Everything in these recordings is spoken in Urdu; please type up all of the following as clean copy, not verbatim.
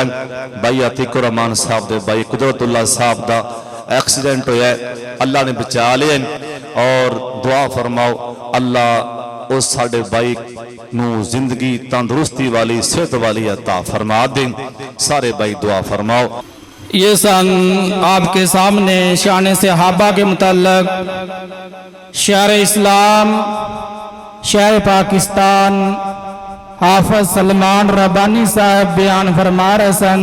گئے بھائی عتیق الرحمان صاحب دے بھائی قدرت اللہ صاحب دا ایکسیڈنٹ ہویا ہے، اللہ نے بچا لیا اور دعا فرماؤ اللہ اس ساڑھے بھائی نو زندگی تندرستی والی صحت والی عطا فرما دیں. سارے بھائی دعا فرماؤ. یہ سن آپ کے سامنے شان صحابہ کے متعلق شہر اسلام شہر پاکستان حافظ سلمان ربانی صاحب بیان فرما رہے سن.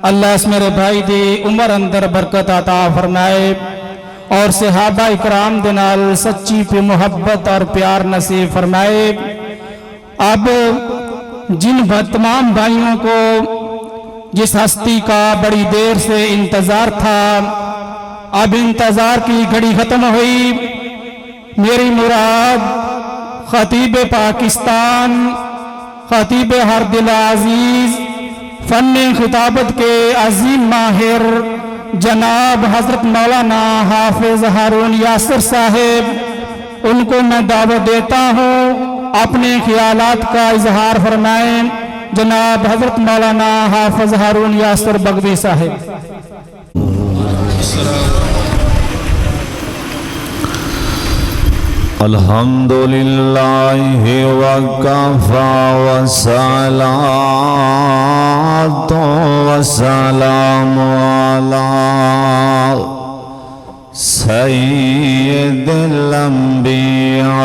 اللہ اس میرے بھائی دی عمر اندر برکت عطا فرمائے اور صحابہ اکرام دنال سچی پہ محبت اور پیار نصیب فرمائے. اب جن تمام بھائیوں کو جس ہستی کا بڑی دیر سے انتظار تھا، اب انتظار کی گھڑی ختم ہوئی. میری مراد خطیب پاکستان، خطیب ہر دل عزیز، فن خطابت کے عظیم ماہر جناب حضرت مولانا حافظ ہارون یاسر صاحب، ان کو میں دعوت دیتا ہوں اپنے خیالات کا اظہار فرمائیں. جناب حضرت مولانا حافظ ہارون یاسر بغوی صاحب. الحمدللہ وکفا والصلاة والسلام علی سید الانبیاء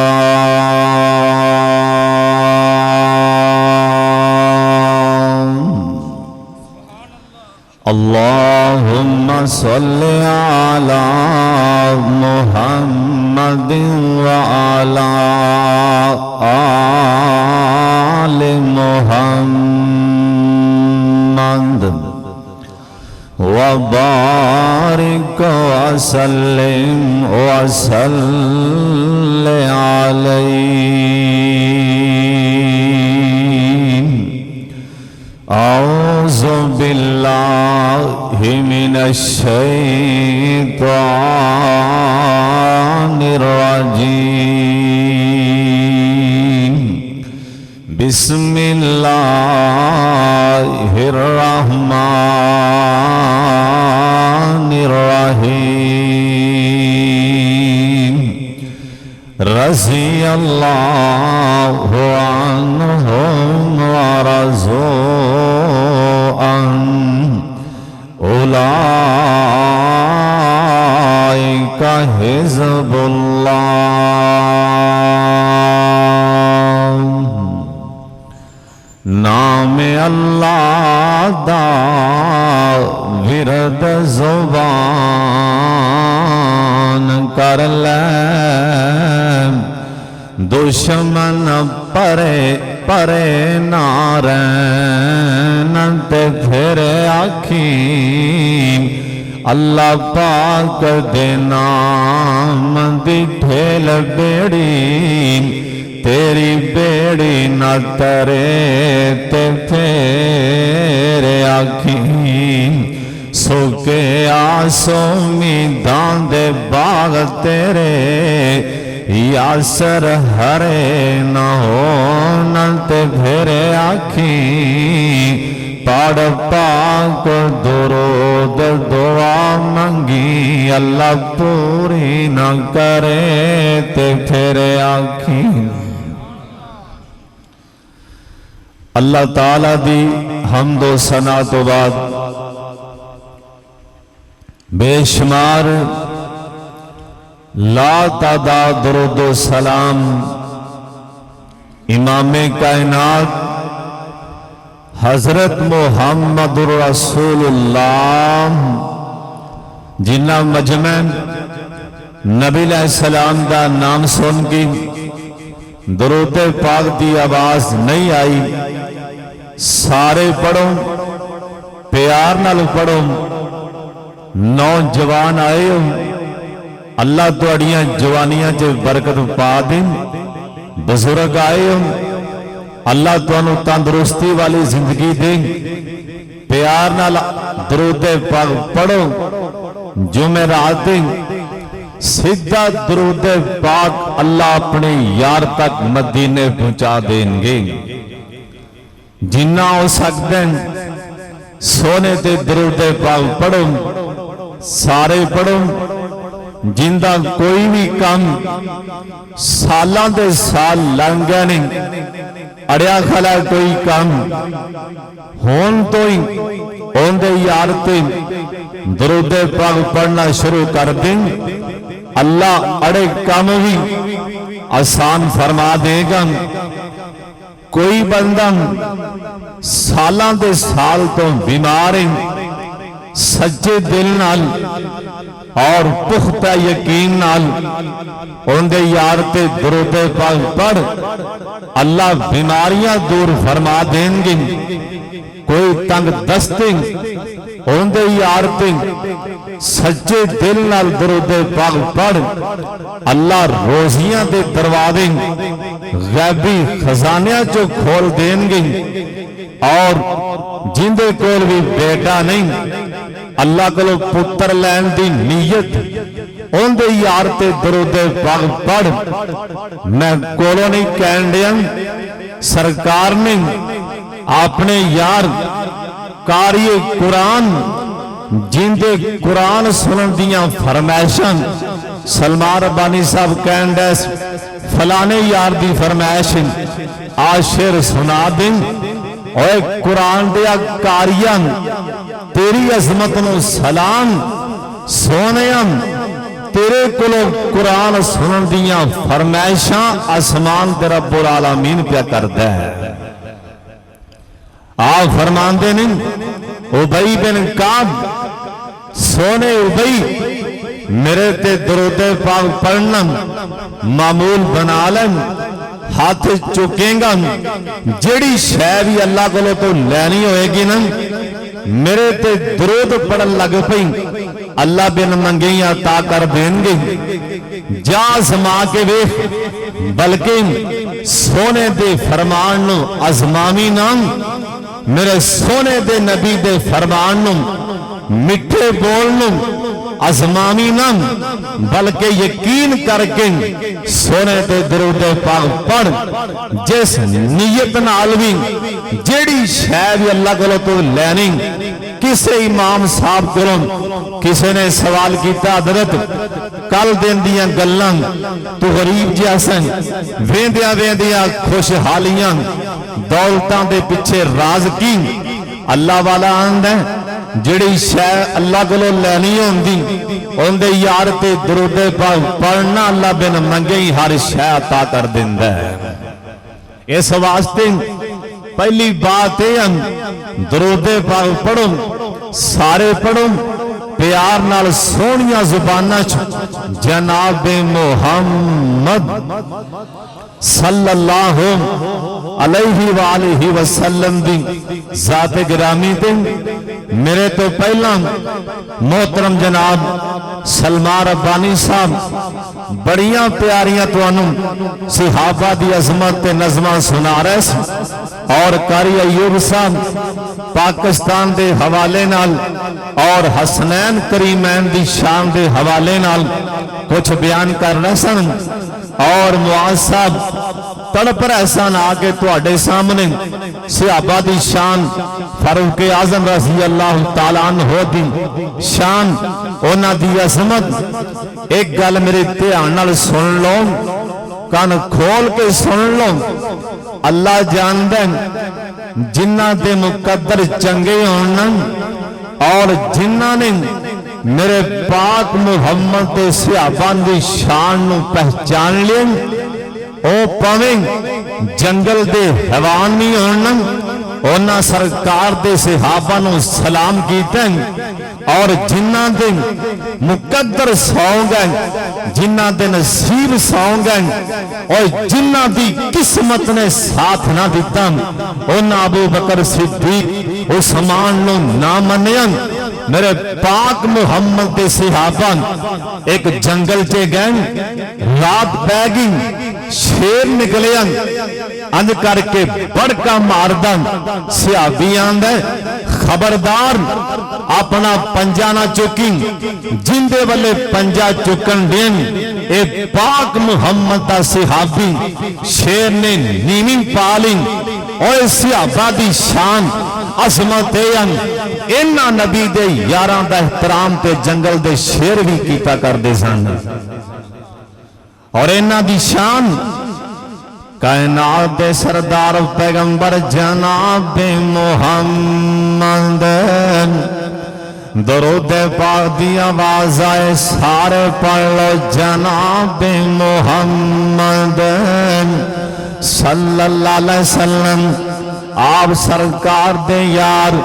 اللہم صل علی محمد وعلی آل محمد وبارک وسلم وصل علیہ. اعوذ باللہ من الشیطان الرجیم. بسم اللہ الرحمن الرحیم. رضی اللہ عنہم ورضوا عنہ اولئک حزب اللہ. نام اللہ دا ورد زبان کر لے، دشمن پرے پرے نہ رہن تے پھر آکھیں اللہ پاک دے نام دی ڈھیل بیڑی، تیری بیڑی نہ ترے تے پھر آکھیں سوکے آسوں میدان دے باغ تیرے یاسر ہرے نہ ہونا تے پھر آکھیں پاڑ پاک درود دعا منگی اللہ پوری نہ کرے تے پھر آکھیں. اللہ تعالیٰ دی حمد و ثنا تو بعد بے شمار لا تعداد درود و سلام امام کائنات حضرت محمد رسول اللہ جنہ مجمع نبی علیہ السلام دا نام سن کی درود پاک دی آواز نہیں آئی. سارے پڑھو پیار نال پڑھو. نوجوان آئے ہو اللہ تو اڑیاں جوانیاں چے برکت پا دیں. بزرگ آئے ہو اللہ تو انہوں تندرستی والی زندگی دیں. پیار نال درود پاک پڑھو. جمعرات دیں سیدھا درود پاک اللہ اپنے یار تک مدینے پہنچا دیں گے. جنہ ہو سکتے ہیں سونے تے درود پاک پڑھو سارے پڑھو جندہ کوئی بھی کام سالاں دے سال لنگ گئے نہیں اڑیا کھلا کوئی کام ہون تو ہی ہون دے یار تے درود پاک پڑھنا شروع کر دیں اللہ اڑے کام بھی آسان فرما دے گا کوئی بندہ سالاں دے سال تو بیمار ہے سچے دل نال اور پختہ یقین نال اندے یار تے درود پاک پڑھ اللہ بیماریاں دور فرما دیں گے کوئی تنگ دستے اندے یار تے سچے دل نال درود پاک پڑھ اللہ روزیاں دے دروازے غیبی خزانیاں جو کھول دیں گے اور جندے کول بھی بیٹا نہیں اللہ کلو پتر لین دی نیت اندے یار تے درود پاک پڑھ میں کولو نہیں کہن دیا سرکار نے اپنے یار قاری قرآن جندے قرآن سنن دیاں فرمائشاں سلمان ربانی صاحب کہن دیس فلانے یار دی فرمائش آشر سنا دیں اوے قرآن دیا کاریاں تیری عظمت نو سلام سونیاں تیرے کلو قرآن سنن دیاں فرمائشاں آسمان دے رب العالمین پیا کردہ ہے آپ فرمان دے نہیں ابئی بن کعب سونے ابئی میرے تے درود پاک پڑھنا معمول بنا لیں ہاتھ چکیں گا جیڑی شے بھی اللہ کو لو تو لینی ہوئے گی نا میرے تے درود پڑھن لگ پئی اللہ بن منگیاں عطا کر دیں گے جا سما کے ویکھ بلکہ سونے دے فرمان نو ازمامی نام میرے سونے دے نبی دے فرمان نو مٹھے بول نو ازمامی نام بلکہ یقین کر کے سونے تے درود پاک پڑھ جس نیت نال بھی جیڑی شے بھی اللہ کو تو لینی کسے امام صاحب کروں کسے نے سوال کیتا حضرت کل دن دیاں گلاں تو غریب جیسن ویندیاں ویندیاں خوشحالیاں دولتاں دے پیچھے راز کی اللہ والا آند ہے جڑی شے اللہ کو لینی ہوندی اندے یار تے درود پاک پڑھنا اللہ بن منگے ہی ہر شے عطا کر دیندا ہے اس واسطے پہلی بات ہے درود پاک پڑھو سارے پڑھو پیار نال سونیاں زباناں جناب محمد صلی اللہ علیہ وآلہ وسلم دی ذات گرامی تے میرے تو پہلا محترم جناب سلمان ربانی صاحب بڑیاں پیاریاں تو انہوں صحابہ دی عظمت تے نظمہ سنا رہے سے اور قاری ایوب صاحب پاکستان دے حوالے نال اور حسنین کریمین دی شان دے حوالے نال کچھ بیان کر رہے سن اور معاذ صاحب تڑپ رہسان آگے تو اڈے سامنے صحابہ دی شان فاروق اعظم رضی اللہ تعالیٰ عنہ دی شان اونا دی عظمت ایک گل میرے دھیان نال سن لو کان کھول کے سن لو اللہ جان دیں جنہ دے مقدر چنگے ہونا اور جنہ نے میرے پاک محمد دے صحابہ دی شان نو پہچان لیں او پاویں جنگل دے حیوان نہیں ہونا اونا سرکار دے صحابہ نو سلام کیتے اور جنہ دے مقدر ساؤں گئے جنہ دے نصیب ساؤں گئے اور جنہ دی قسمت نے ساتھ نہ دیتا اونا ابو بکر صدیق عثمان نو نہ منین میرے پاک محمد دے صحابہ ایک جنگل چے گئے رات پہ گئی شیر نکلے اند کر کے بڑکا ماردن صحابی آندے خبردار اپنا پنجا نہ چکی جندے والے پنجا چکن دین اے پاک محمد دا صحابی شیر نے نیمی پالی اور صحابہ دی شان عظمت انہاں نبی دے یاراں دا احترام تے جنگل دے شیر بھی کیتا کردے سن اور انہاں دی شان کائنات دے سردار پیغمبر جناب محمد درود پاک دی آواز آئے سارے پڑھ لو جناب محمد صلی اللہ علیہ وسلم آپ سرکار دے یار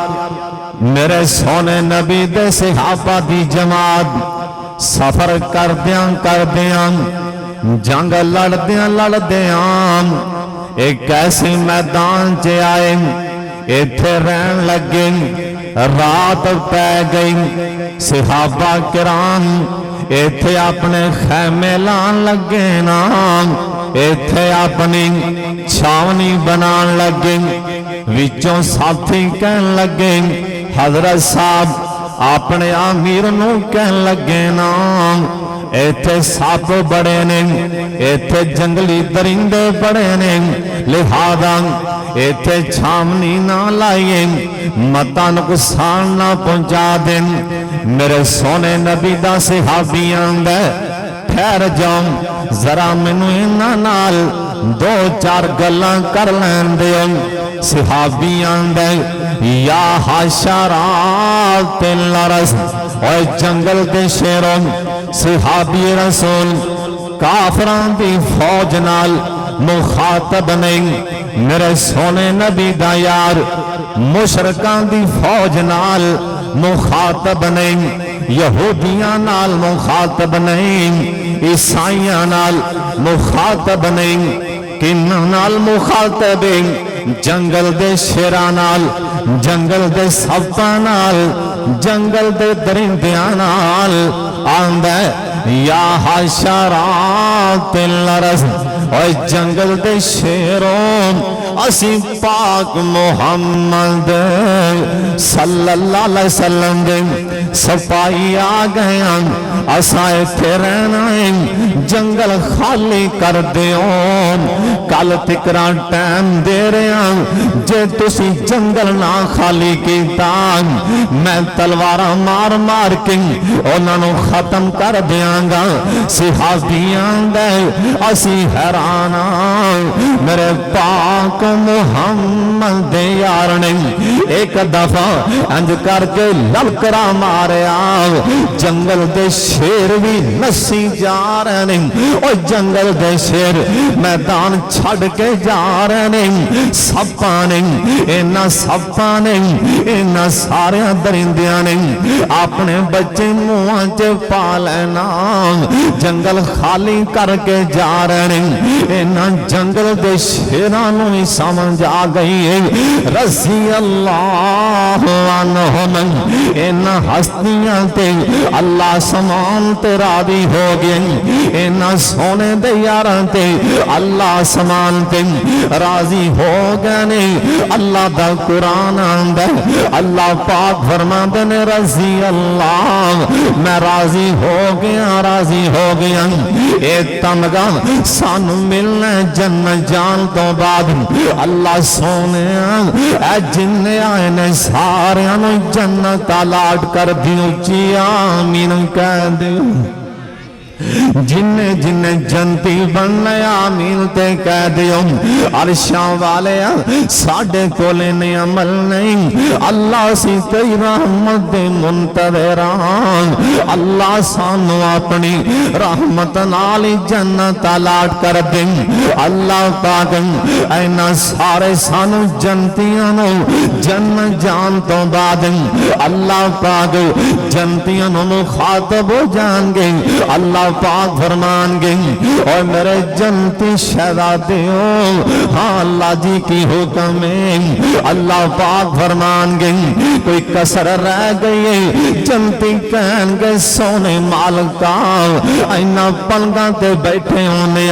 میرے سونے نبی دے صحابہ دی جماعت سفر کردیاں جنگ لڑدیاں ایک ایسی میدان چے آئے ایتھے رہن لگے رات پہ گئی صحابہ کرام ایتھے اپنے خیمے لان لگے نا ایتھے اپنی چھاونی بنان لگے وچوں ساتھی کہن لگے حضرت صاحب اپنے امیر نو کہن لگے نا ایتھے ساپ بڑے نے ایتھے جنگلی درندے بڑے نے لہذا ایتھے چھامنی نہ لائیے متا نقصان نہ پہنچا دیں میرے سونے نبی دا صحابیاں دے ٹھہر جاؤں ذرا مینوں انہاں نال دو چار گلاں کر لین دیو صحابیاں دے یا حشرات الارض اوے جنگل دے شیروں صحابی رسول کافران دی فوج نال مخاطب نہیں میرے سونے نبی دا یار مشرکان دی فوج نال مخاطب نہیں یہودیاں نال مخاطب نہیں عیسائیاں نال مخاطب نہیں کنہاں نال مخاطب جنگل دے شیراں نال جنگل دے سپاں نال جنگل دے درندیاں نال آندے یا حشرات الارض اور جنگل دے شیروں اسی پاک محمد صلی اللہ علیہ وسلم دے سپاہی آ گئے اسائے تھے رہنا جنگل خالی کر دیوں کل تکران ٹائم دے رہے ہیں جے تسی جنگل نہ خالی کیتا میں تلوارہ مار مار کے انہوں ختم کر دیاں گا صحابیاں دے اسی حیرانا میرے پاک محمد دے یار نے ایک دفعہ انج کر کے للکرا ماریا جنگل دے شیر بھی نسی جا رہے ہیں اور جنگل دے شیر میدان چھڑ کے جا رہے ہیں سپا نہیں اینا سپا نہیں اینا سارے درندیاں نہیں اپنے بچے منہ چ پا لینا جنگل خالی کر کے جا رہے ہیں اینا جنگل دے شیرانوں ہی سمجھ آ گئی ہے رضی اللہ عنہم اینا ہستیاں تے اللہ سمان تے راضی ہو گئے اینا سونے دے یاراں تے اللہ سمان تے راضی ہو گئے اللہ دا قرآن آندے اللہ پاک فرماندے نے رضی اللہ میں راضی ہو گیا اے تمگا سان ملنا جنت جان تو بعد اللہ سونے اے جن آئے نے سارے جنت الاٹ کر دیو جی آمین کہہ دیو جن جنتی بننے آمین تے کہہ دیو عرشاں والے ساڑھے کولے نے عمل نہیں اللہ سی تئی رحمت دے منتظران اللہ سانو اپنی رحمت نالی جنت الاٹ کر دیں اللہ پاک اینا سارے سانو جنتیاں جن جان تو بعد اللہ پاک جنتیاں مخاطب ہو جان گے اللہ پاک فرمان گئی اور میرے جنتی شہزادیوں ہاں اللہ جی کی حکم ہے اللہ پاک فرمان گئی کوئی کسر رہ گئی جنتی کہن گے سونے مالکا اینا پلگاں تے بیٹھے ہونے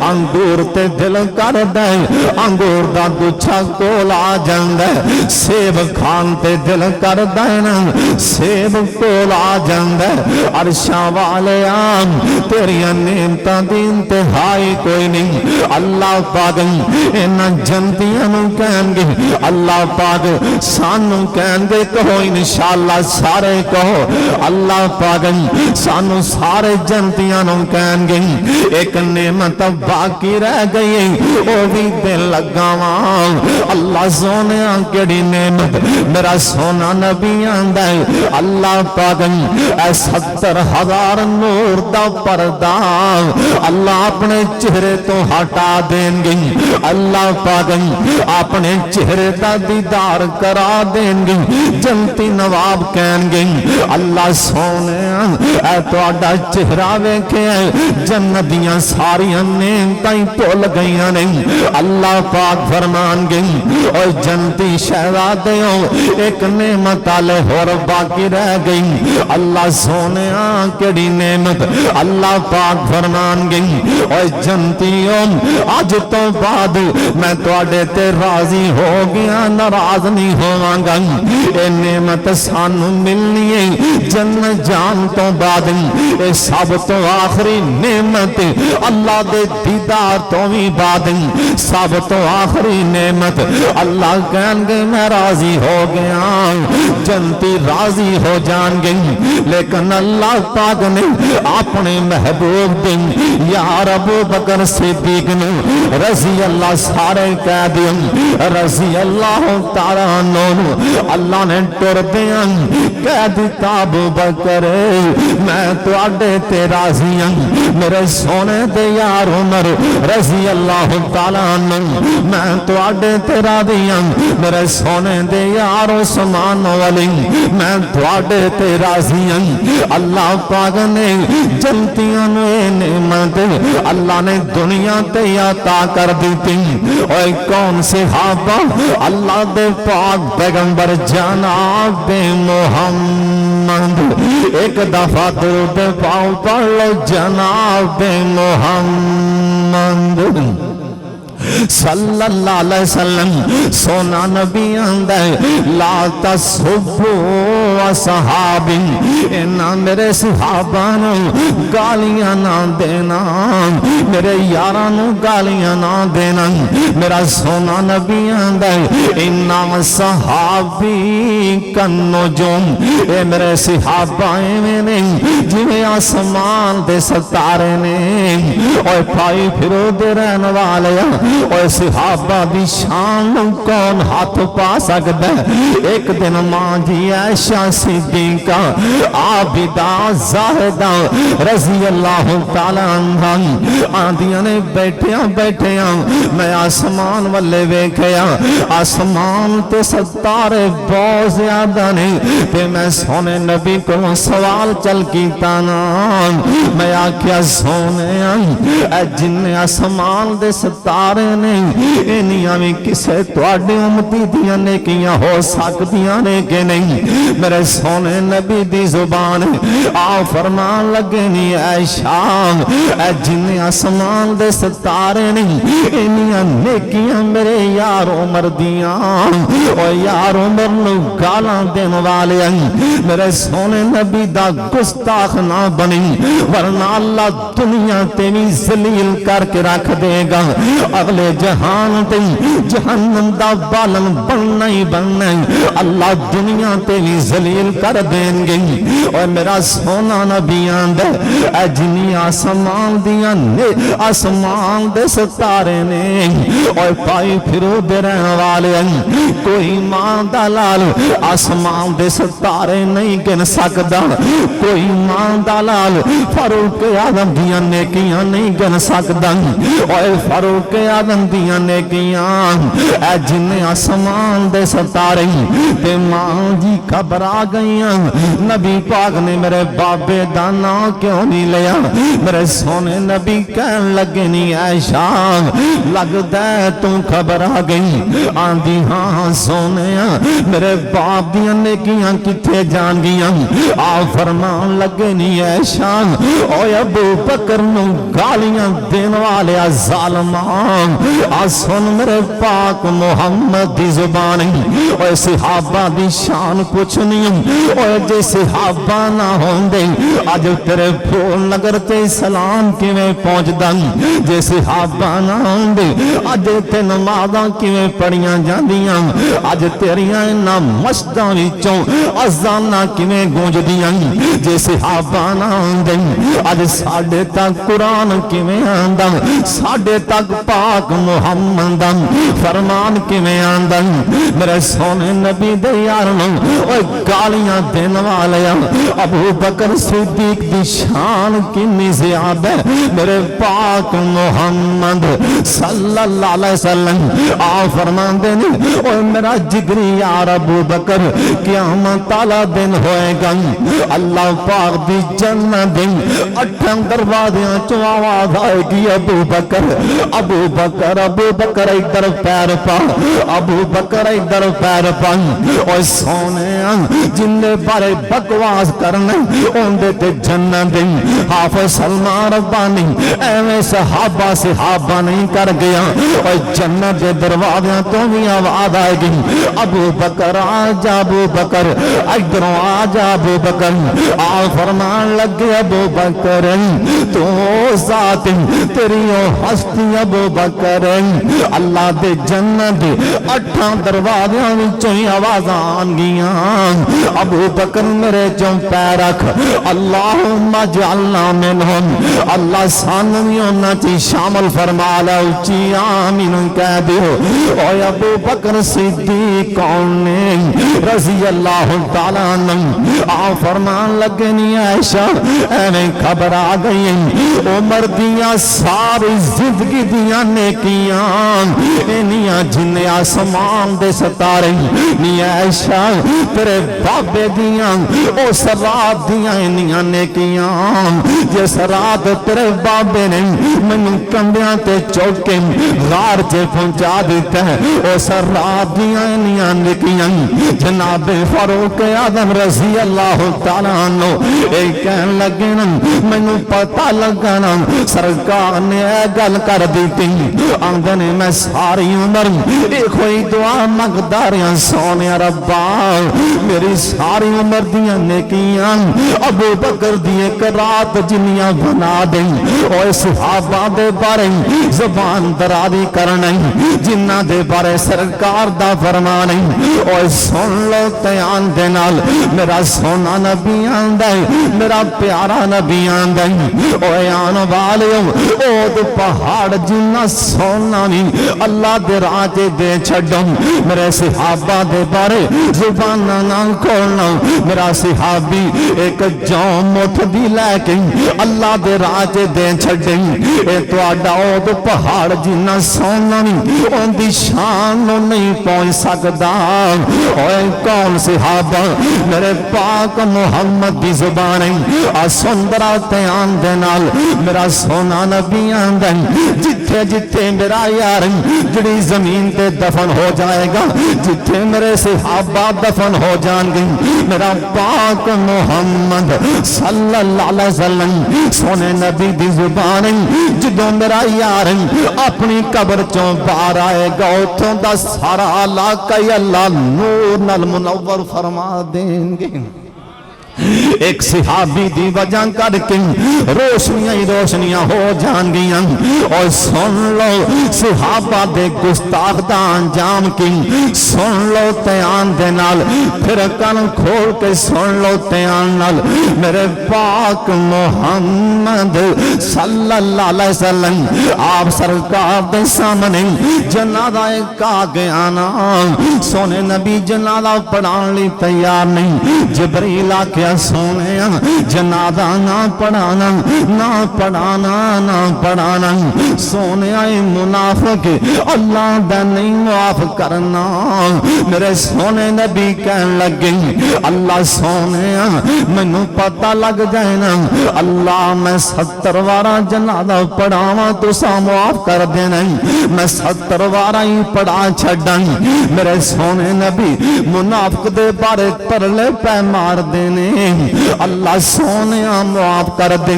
انگور تے دل کر دے انگور دا گچھا کول آ جان دے سیب کھان تے دل کر دے سیب کول آ جاندا ہے عرشاں والے آم تیریاں نعمتاں دی انتہائی کوئی نہیں اللہ پاک انہاں جنتیاں نوں کہن گے اللہ پاک سانوں کہن گے کہو انشاءاللہ سارے کہو اللہ پاک سانوں سارے جنتیاں نوں کہن گے ایک نعمت باقی رہ گئی او بھی دل لگاواں اللہ سونے کیڑی نعمت میرا سونا نبی آندا ہے اللہ پاک اے 70,000 نور دا پردہ اللہ اپنے چہرے تو ہٹا دیں گے اللہ پاک اپنے چہرے دا دیدار کرا دیں گے جنتی نواب کہیں گے اللہ سونے اے تہاڈا چہرہ ویکھیا جنت دیاں ساریاں نعمتاں بھول گئیاں نہیں اللہ پاک فرمان گے او جنتی شہزادیوں ایک نعمت آلے اور باقی رہ گئی اللہ سونے کیڑی نعمت اللہ پاک فرمان گے او جنتیوں آج تو بعد میں تواڈے تے راضی ہو گیا ناراض نہیں ہوواں گا اے نعمت سانوں ملنی ہے جنت جان تو بعد اے سب تو آخری نعمت اللہ دے دیدار تو بھی بعد سب تو آخری نعمت اللہ کہن گے میں راضی ہو گیا جنتی راضی ہو جان گے لیکن اللہ پاک نے اپنے محبوب دن یار ابو بکر صدیق نے رضی اللہ سارے کہہ دیں رضی اللہ تعالیٰ عنہ اللہ نے ٹر دیاں کہہ دیتا ابو بکر میں تو اڈے تے راضی ہوں میرے سونے دے یار عمر رضی اللہ تعالیٰ عنہ میں تو اڈے تے راضی ہوں میرے سونے دے یار عثمان والی میں تو اڈے تے راضی ہوں اللہ پاک نے جنتیاں نے نعمت اللہ نے دنیا تے عطا کر دیتی اوے کون صحابہ اللہ دے پاک پیغمبر جناب محمد ایک دفعہ درود پاؤ پڑھ لو جناب محمد صلی اللہ علیہ وسلم سونا نبی آندہ ہے لا تسبوا صحابی انہاں میرے صحابانوں گالیاں نہ دینا میرے یارانوں گالیاں نہ دینا میرا سونا نبی آندہ ہے انہاں صحابی کنجوم اے میرے صحابائیں میں نہیں جویں آسمان دے ستارے نے اوے پائی پھرو دے رہن والے اور صحابہ دی شان کون ہاتھ پا سکتا ہے ایک دن ماں جی عائشہ صدیقہ عابدہ زاہدہ رضی اللہ تعالیٰ عنہ آندیاں نے بیٹھیاں میں آسمان والے ویکھیا آسمان تے ستارے بہت زیادہ نہیں تے میں سونے نبی کو سوال چل کیتا نا میں آکھیا سونے اے جن آسمان دے ستارے نہیں انہیاں بھی کسے تواڈے امتی دیاں نیکیاں ہو سکدیاں نے کہ نہیں میرے سونے نبی دی زبان آ فرمان لگے نہیں عائشہ اے جن آسمان دے ستارے نہیں انہیاں نیکیاں میرے یار عمر دیاں او یار عمر نو گالاں دین والے میرے سونے نبی دا گستاخ نہ بنی ورنہ اللہ دنیا تے بھی ذلیل کر کے رکھ دے گا اگلے جہان تے جہنم دا بالن بننا ہی بننا ہے اللہ دنیا تے بھی ذلیل کر دیں گے اور میرا سونا نبی آندہ اے جنی آسمان دیاں نے آسمان دے ستارے نے اور پائی پھرو دے رہن والے کوئی ماں دا لال آسمان دے ستارے نہیں گن سکدا کوئی ماں دا لال فاروق اعظم دیاں نیکیاں نہیں گن سکدا اور فاروق اعظم دیاں نیکیاں اے جن آسمان دے ستارے تے ماں جی گھبرا گئیاں نبی پاک نے میرے بابے دا نام کیوں نہیں لیا میرے سونے نبی کہن لگے نہیں عائشہ لگدا ہے تو گھبرا گئی آندی ہاں سونے میرے باپ دیاں نیکیاں کتھے جان گیاں آ فرمان لگے نہیں عائشہ او ابو بکر نو گالیاں دین والے ظالمان سن میرے پاک محمد دی زبانی اوے صحابہ دی شان پوچھنی اوے جے صحابہ نہ ہوندے اج تیرے پھول نگر تے سلام کیویں پہنچدا جے صحابہ نہ ہوندے اج تے نمازاں کیویں پڑھیاں جاندیاں اج تیریاں انہاں مسجداں وچوں اذاناں کیویں گونجدیاں جے صحابہ نہ ہوندے اج ساڈے تک قرآن کیویں آندا ساڈے تک پاک محمد دا فرمان کیویں آندا میرے سونے نبی دے یاروں اوے گالیاں دین والیا ابو بکر صدیق دی شان کتنی زیادہ ہے میرے پاک محمد صلی اللہ علیہ وسلم آپ فرماندے نے اوے میرا جگری یار ابو بکر قیامت والا دن ہوئے گا اللہ پاک دی جنت دن 8 دروازیاں چوں آواز آئے گی ابو بکر ابو بکر ابو بکر ادھر پیر پا ابو بکر ادھر پیر پا اوے سونے جن دے بارے بکواس کرنے ان دے تے جنت دن حافظ سلمان ربانی ایویں صحابہ نہیں کر گیا اوے جنت دے دروازیاں تو بھی آواز آئے گی ابو بکر آجا ابو بکر ادھروں آجا ابو بکر آ فرمان لگے ابو بکر تو ذات تیری ہستی ابو بکر اللہ دے جنت 8 دروازیاں وچوں ہی آوازاں آن گیاں ابو بکر میرے چوں پیر رکھ اللہم اجعلنا منہم اللہ سانوں بھی انہاں چ شامل فرما لے اونچی آمین کہہ دیو اے ابو بکر صدیق کون نے رضی اللہ تعالی عنہ آ فرمان لگے نہیں عائشہ ایویں خبر آ گئی عمر دیاں ساری زندگی دیاں نیکیاں انیاں جن آسمان دے ستارے نہیں عائشہ تیرے بابے دیاں اس رات دیاں انیاں نیکیاں جس رات تیرے بابے نے مینوں کندیاں تے چوکے غار چے پہنچا دیتا ہے اس رات دیاں انیاں نیکیاں جناب فاروق اعظم رضی اللہ تعالیٰ عنہ ایک کہن لگے نا مینوں پتہ لگا نا سرکار نے اے گل کر دیتی آندنے میں ساری عمر ایک ہوئی دعا مقدار سونے ربا میری ساری عمر دیاں نیکیاں ابو بکر دی ایک رات جنیاں بنا دیں اور صحابہ دے بارے زبان درازی کرنے جنہ دے بارے سرکار دا فرمانے اور سن لو تیان دے نال میرا سونا نبی آندے میرا پیارا نبی آندے اوے آن والیو او دو پہاڑ جنہ سونا نہیں اللہ دے راجے دے چھڑوں میرے صحابہ دے بارے زبانہ نہ کھولنا میرا صحابی ایک جام مٹھ دی لے کے اللہ دے راجے دے چھڑیں اے تو آڈا او دو پہاڑ جنہ سونا نہیں ان دی شان نہیں پہنچ سکدا اوے کون صحابہ میرے پاک محمد دی زبانیں سندرا تیان دے نال میرا سونا نبی آندن جتھے جتھے میرا یار جڑی زمین تے دفن ہو جائے گا جتھے میرے صحابہ دفن ہو جان گے میرا پاک محمد صلی اللہ علیہ وسلم سونے نبی دی زبانیں جدوں میرا یار اپنی قبر چوں باہر آئے گا اتھوں دا سارا علاقہ اللہ نور نال منور فرما دیں گے ایک صحابی دی وجہ کر کے روشنیاں ہی روشنیاں ہو جان گیاں اور سن لو صحابہ دے گستاخ دا انجام کی سن لو تیان دے نال پھر کن کھول کے سن لو تیان نال میرے پاک محمد صلی اللہ علیہ وسلم آپ سرکار دے سامنے جنازہ کا گیا نا سونے نبی جنازہ پڑھان لی تیار نہیں جبریل آ کیا سونے جنازہ نہ پڑھانا نہ پڑھانا نہ پڑھانا سونے آئے منافق اللہ دا نہیں معاف کرنا میرے سونے نبی کہن لگے اللہ سونے مینوں پتہ لگ جائے نا اللہ میں 70 وارا جنازہ پڑھاواں تساں معاف کر دینا میں 70 وارا ہی پڑھا چھڈاں میرے سونے نبی منافق دے بارے ترلے پہ مار دینے اللہ سونے معاف کر دے.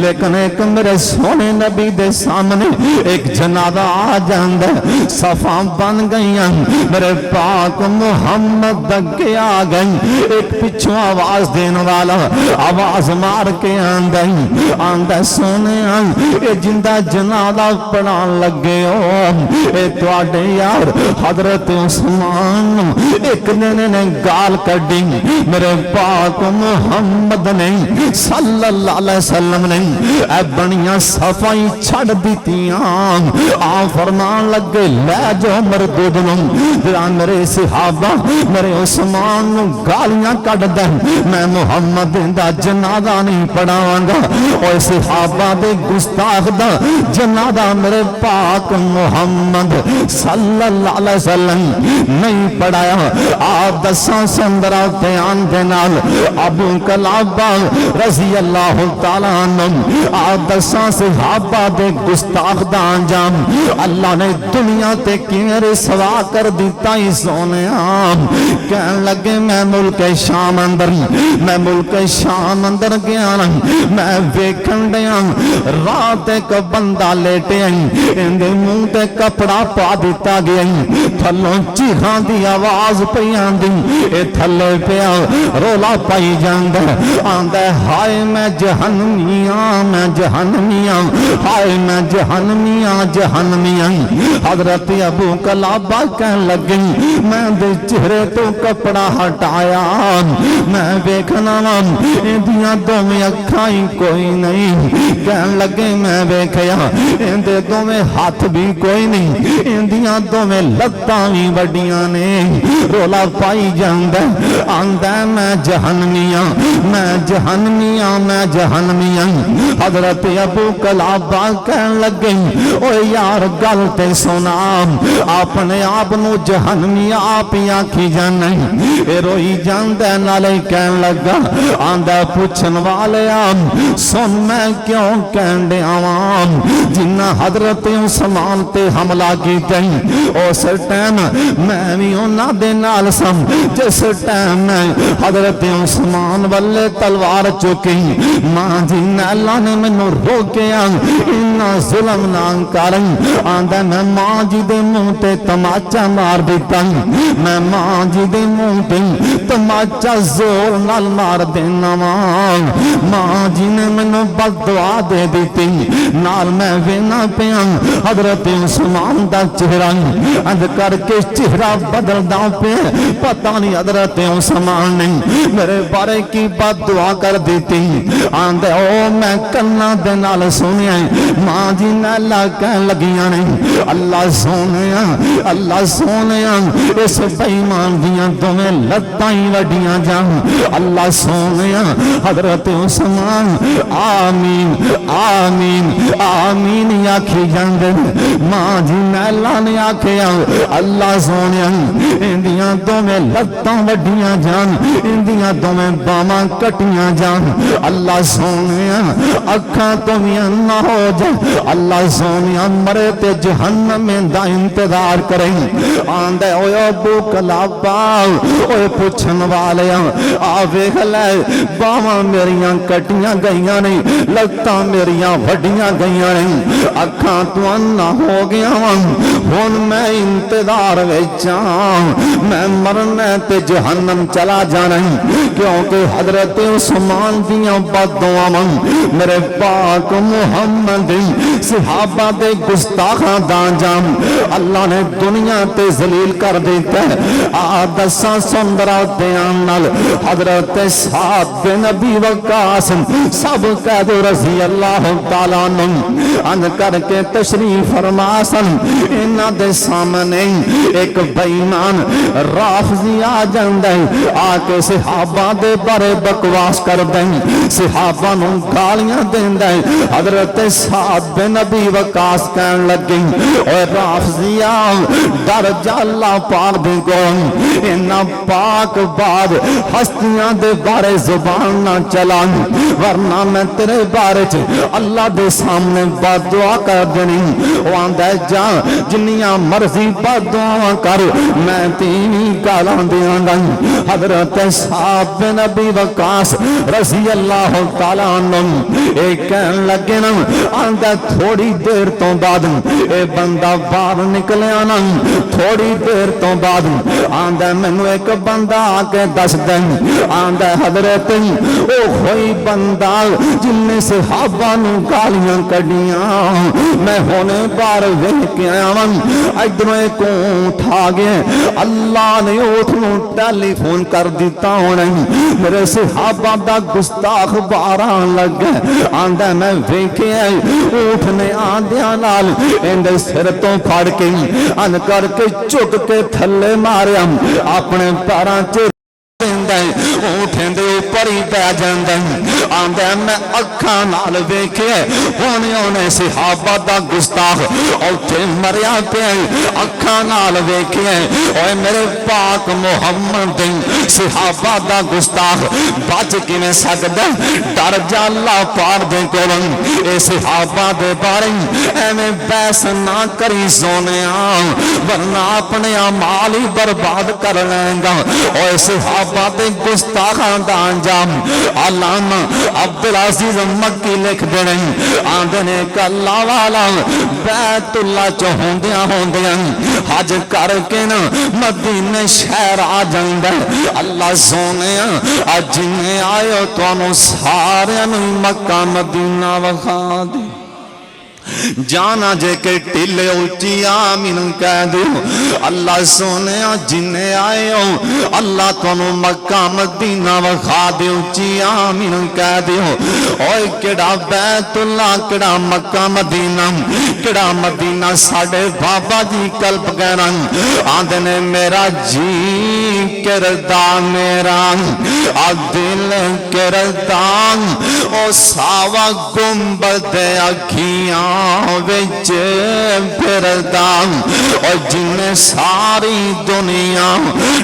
لیکن ایک میرے سونے نبی دے سامنے ایک جنازہ آ جاندا ہے. صفاں بن گئیاں میرے پاک محمد اگے آ گئی. ایک پچھوں آواز دین والا آواز مار کے آندا سونے اے جندہ جنازہ پڑھان لگے ہو اے تواڈے یار حضرت عثمان. ایک نے گال کڈی میرے پاک محمد نے صلی اللہ علیہ وسلم نے اے بنیاں صفائی چھڑ دیتیاں. آ فرمان لگے لے جو مردود نوں جڑا میرے صحابہ میرے عثمان نوں گالیاں کڈ دے میں محمد دا جنازہ نہیں پڑھاواں گا. او صحابہ دے گستاخ دا جنازہ میرے پاک محمد صلی اللہ علیہ وسلم نہیں پڑھایا. آپ دساں سندرا بیان دے نال ابو کلابہ رضی اللہ تعالیٰ عنہ آپ دساں صحابہ دے گستاخ دا انجام اللہ نے دنیا تے کیویں رسوا کر دیتا ہی سونے. کہن لگے میں ملک شام اندر گیا میں ویکھن دیا رات ایک بندہ لیٹے اندے منہ تے کپڑا پا دیتا گیا تھلوں چیخاں دی آواز پئی آندی اے تھلے پیا رولا پائی جاندا آندا ہائے میں جہنمیاں ہائے میں جہنمیاں. حضرت ابو کلابہ کہن لگے میں دے چہرے تو کپڑا ہٹایا میں ویکھنا اندیاں دوویں اکھاں ہی کوئی نہیں. کہن لگے میں ویکھیا اندے دوویں ہاتھ بھی کوئی نہیں اندیاں دوویں لتاں بھی وڈیاں نے. رولا پائی جاندا آندا میں جہنمیاں. حضرت ابو کلابہ کہن لگے او یار گل تے سنا اپنے آپ نو جہنمی آپ ہی آکھی جانا اے روئی جاندا نالے کہن لگا آندا پوچھن والے سن میں کیوں کہن دے عوام جنہ حضرت عثمان تے حملہ کیتے اس ٹائم میں بھی انہاں دے نال سم جس ٹائم میں حضرت عثمان والے تلوار چکی ماں جی اللہ نے مینوں روکیا انہاں ظلم نہ کرن. آندا میں ماں جی دے منہ تے تماچا مار دیتا میں ماں جی دے منہ تے تماچا زور نال مار دینا ماں جی نے مینوں بد دعا دے دیتی نال میں وینا پیا حضرت عثمان دا چہرہ اند کر کے چہرہ بدلدا پیا پتہ نہیں حضرت عثمان نے میرے بارے کی بد دعا کر دیتی. آندے او میں کنا دے نال سنیا ماں جی نالا کہن لگیاں نے اللہ سونیا اس بے ایمان دیاں دوویں لتاں ہی وڈیاں جان. اللہ سونیا حضرت عثمان آمین آکھی جاندے ماں جی نالا نے آکھیا اللہ سونیا اندیاں دوویں لتاں وڈیاں جان اندیاں دوویں باواں کٹیاں جان. اللہ سونیا اکھاں تو بھی نہ ہو جا اللہ سونیا مرے تے جہنم دا انتظار کریں. آندے اوے ابو کلابہ اوے پوچھن والے آ ویکھ لے باواں میریاں کٹیاں گئیاں نہیں لتاں میریاں وڈیاں گئیاں نہیں اکھاں تو نہ ہو گیا ہن میں انتظار وچ میں مرنا تے جہنم چلا جانا کیونکہ حضرت عثمان دیاں بد دعاواں میرے پاک محمد صحابہ دے گستاخاں دا انجام اللہ نے دنیا تے ذلیل کر دیتا ہے. دساں سندرا بیان نال حضرت سعد بن ابی وقاص سب قید رضی اللہ تعالیٰ عنہ ان کر کے تشریف فرما سن. انہاں دے سامنے ایک بے ایمان رافضی آ جاندا ہے آ کے صحابہ دے بارے بکواس کر دیں صحابہ نوں گالیاں دیندا ہے. حضرت سعد بن ابی وقاص کہن لگے اے رافضیا ڈر جا اللہ پاک دے کول انہاں پاک بعد ہستیاں دے بارے زبان نہ چلان ورنہ میں تیرے بارے چ اللہ دے سامنے بد دعا کر دینی. او آندا جا جنیاں مرضی بد دعا کر میں تیری گالاں دیاں گا. حضرت صاحب بن ابی ابی وقاص رضی اللہ تعالیٰ عنہ ایک کہن لگے نا آندہ تھوڑی دیر تو بعد اے بندہ باہر نکلے آنا تھوڑی دیر تو بعد آندہ مینو ایک بندہ آکے دس دیں آندہ حضرت او ہوئی بندہ جن میں صحابہ نو گالیاں کڑیاں میں ہونے بار ویکھ کے آیا من ادھر کو اٹھا گئے اللہ نے اٹھنو ٹیلی فون کر دیتا ہونے میرے صحابہ دا گستاخ باران لگ گئے آندہ میں ویکھے اٹھنے آندیاں نال اندے سر تو پھاڑ کے ان کر کے چک کے تھلے مارے ہم اپنے پیران چے اٹھیں دے اوپر ہی پہ جاندے آندے میں اکھاں نال ویکھے ہونے صحابہ دا گستاخ اوتھے مریا پہ اکھاں نال ویکھے اوے میرے پاک محمد صحابہ دا گستاخ بچ کیویں سکدا ڈر جا اللہ پاک دے کولوں اے صحابہ دے بارے ایویں بحث نہ کری سونیا ورنہ اپنے اعمال ہی برباد کر لیں گا اوے صحابہ دے گستاخاں دا انجام علامہ عبدالعزیز مکی لکھ دے رہے آندے نے کلا والا بیت اللہ چ ہوندیاں حج کر کے نا مدینے شہر آ جاندا اللہ سونے جن آئے تانوں سارے مکہ مدینہ وکھا دے جانا جے کے ٹلے اچھی آمین کہہ دیو اللہ سونے جن آئے ہو اللہ تانوں مکہ مدینہ وکھا دے اچھی آمین کہہ دیو اوے کیڑا بیت اللہ کیڑا مکہ مدینہ کیڑا مدینہ ساڈے بابا جی قلب گہرا آندے نے میرا جی کردا میرا دل کردا او ساوا گنبد اکھیاں وچ پھرداں اور جن ساری دنیا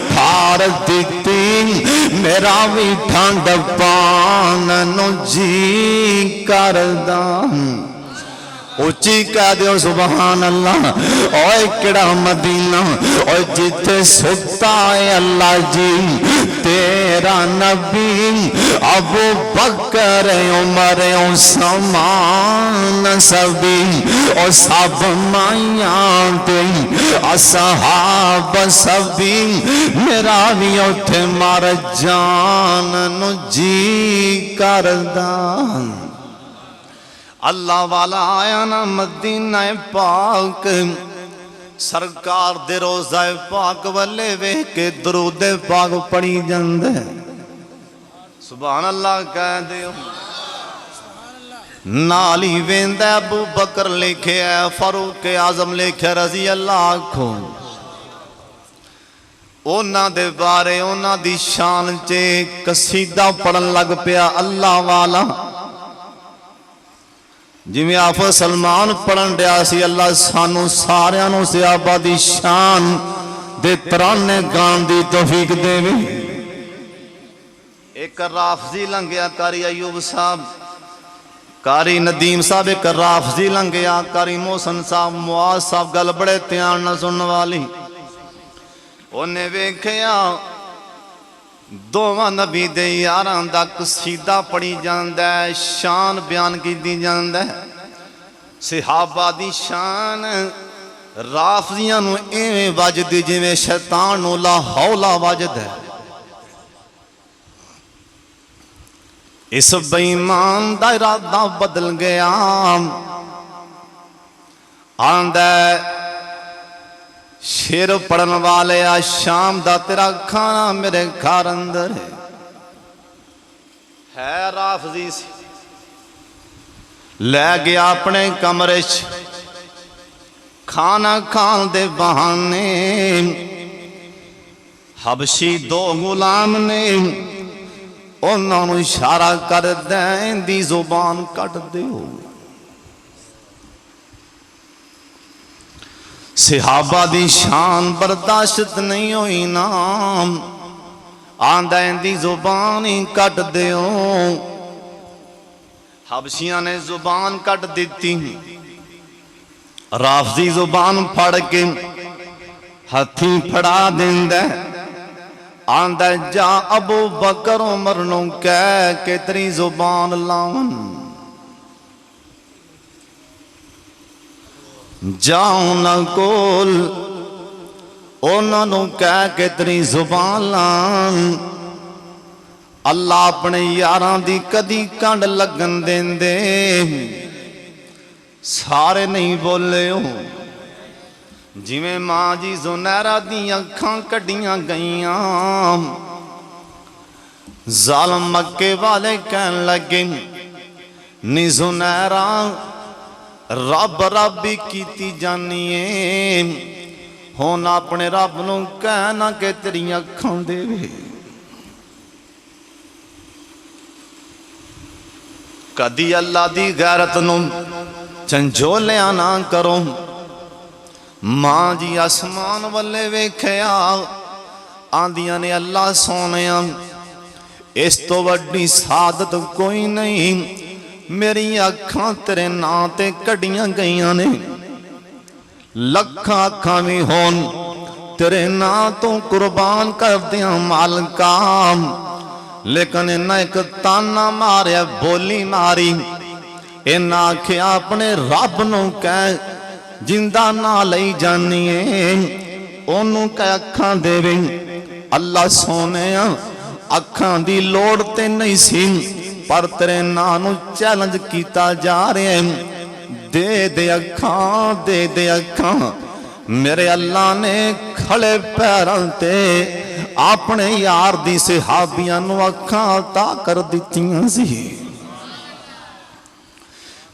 ٹھار دتی میرا بھی ٹھنڈ پان نو جی کرداں اچھی کہہ دیو سبحان اللہ اوے کڑا مدینہ اوے جتے ستا ہے اللہ جی تیرا نبی ابو بکر عمر عثمان سبی او سب مائیاں تے اصحاب سبی میرا بھی اٹھے مار جان نو جی کردان اللہ والا آیا نا مدینہ پاک سرکار دے روزہ پاک والے وے کے درود پاک پڑھی جاندے سبحان اللہ کہہ دیو نالی ویندے ابو بکر لکھے فاروق اعظم لکھے رضی اللہ کو اونا دے بارے اونا دی شان چے قصیدہ پڑھن لگ پیا اللہ والا جی میں آپ سلمان پڑھن دیا سی اللہ سانو ساریانو سے آبادی شان دے ترانے گان دی توفیق دے بھی ایک رافضی لنگیا کاری ایوب صاحب کاری ندیم صاحب ایک رافضی لنگیا کاری محسن صاحب معاذ صاحب گل بڑے تیان نہ سننے والی انہیں ویکھیا دوواں نبی دے یاران دا قصیدہ پڑھی جاندہ ہے شان بیان کی دی جاندہ ہے صحابہ دی شان رافضیاں نو ایویں واجد جی میں شیطان نو لا حولا واجد ہے اس بیمان دا ارادہ بدل گیا آندہ شیر پڑھن والے شام دا تیرا کھانا میرے گھر اندر ہے رافضی سی لے گیا اپنے کمرے کھانا کھان دے بہانے حبشی دو غلام نے انہوں نے اشارہ کر دیں دی زبان کٹ دیو صحابہ دی شان برداشت نہیں ہوئی نام آندائیں دی زبانی کٹ دیو حبشیاں نے زبان کٹ دیتی رافضی زبان پھڑ کے ہتھی پھڑا دیں دے آندہ جا ابو بکر عمر نو کہہ کہ تری زبان لاون جاؤں نہ کول انہوں نو کہہ کہ تری زبان لان اللہ اپنے یاراں دی کدی کنڈ لگن دین دے سارے نہیں بولے ہو جی میں ماں جی زنیرہ دی اکھاں کڑیاں گئیاں ظالم مکے والے کہن لگے نی زنیرہ رب ربی کیتی جانیے ہونا اپنے رب نو کہنا کہ تیری اکھاں دے وے کدی اللہ دی غیرت نو چنجولیا نہ کرو ماں جی آسمان والے ویکھیا آندیاں نے اللہ سونیا اس تو وڈی سعادت کوئی نہیں میری اکھاں تیرے نام تے کڈیاں گئیاں نے لکھاں اکھاں بھی ہون تیرے نام تو قربان کر دیاں مالکا لیکن انہاں ایک تانا ماریا بولی ماری انہاں آکھیا اپنے رب نو کہہ جندہ نہ لئی جانیے انہوں کہ اکھاں دے وے اللہ سونے اکھاں دی لوڑ تے نہیں سی پر تیرے نانو چیلنج کیتا جا رہے ہیں دے دے اکھاں میرے اللہ نے کھڑے پیران تے اپنے یار دی صحابیاں نو اکھاں عطا کر دیتیاں سی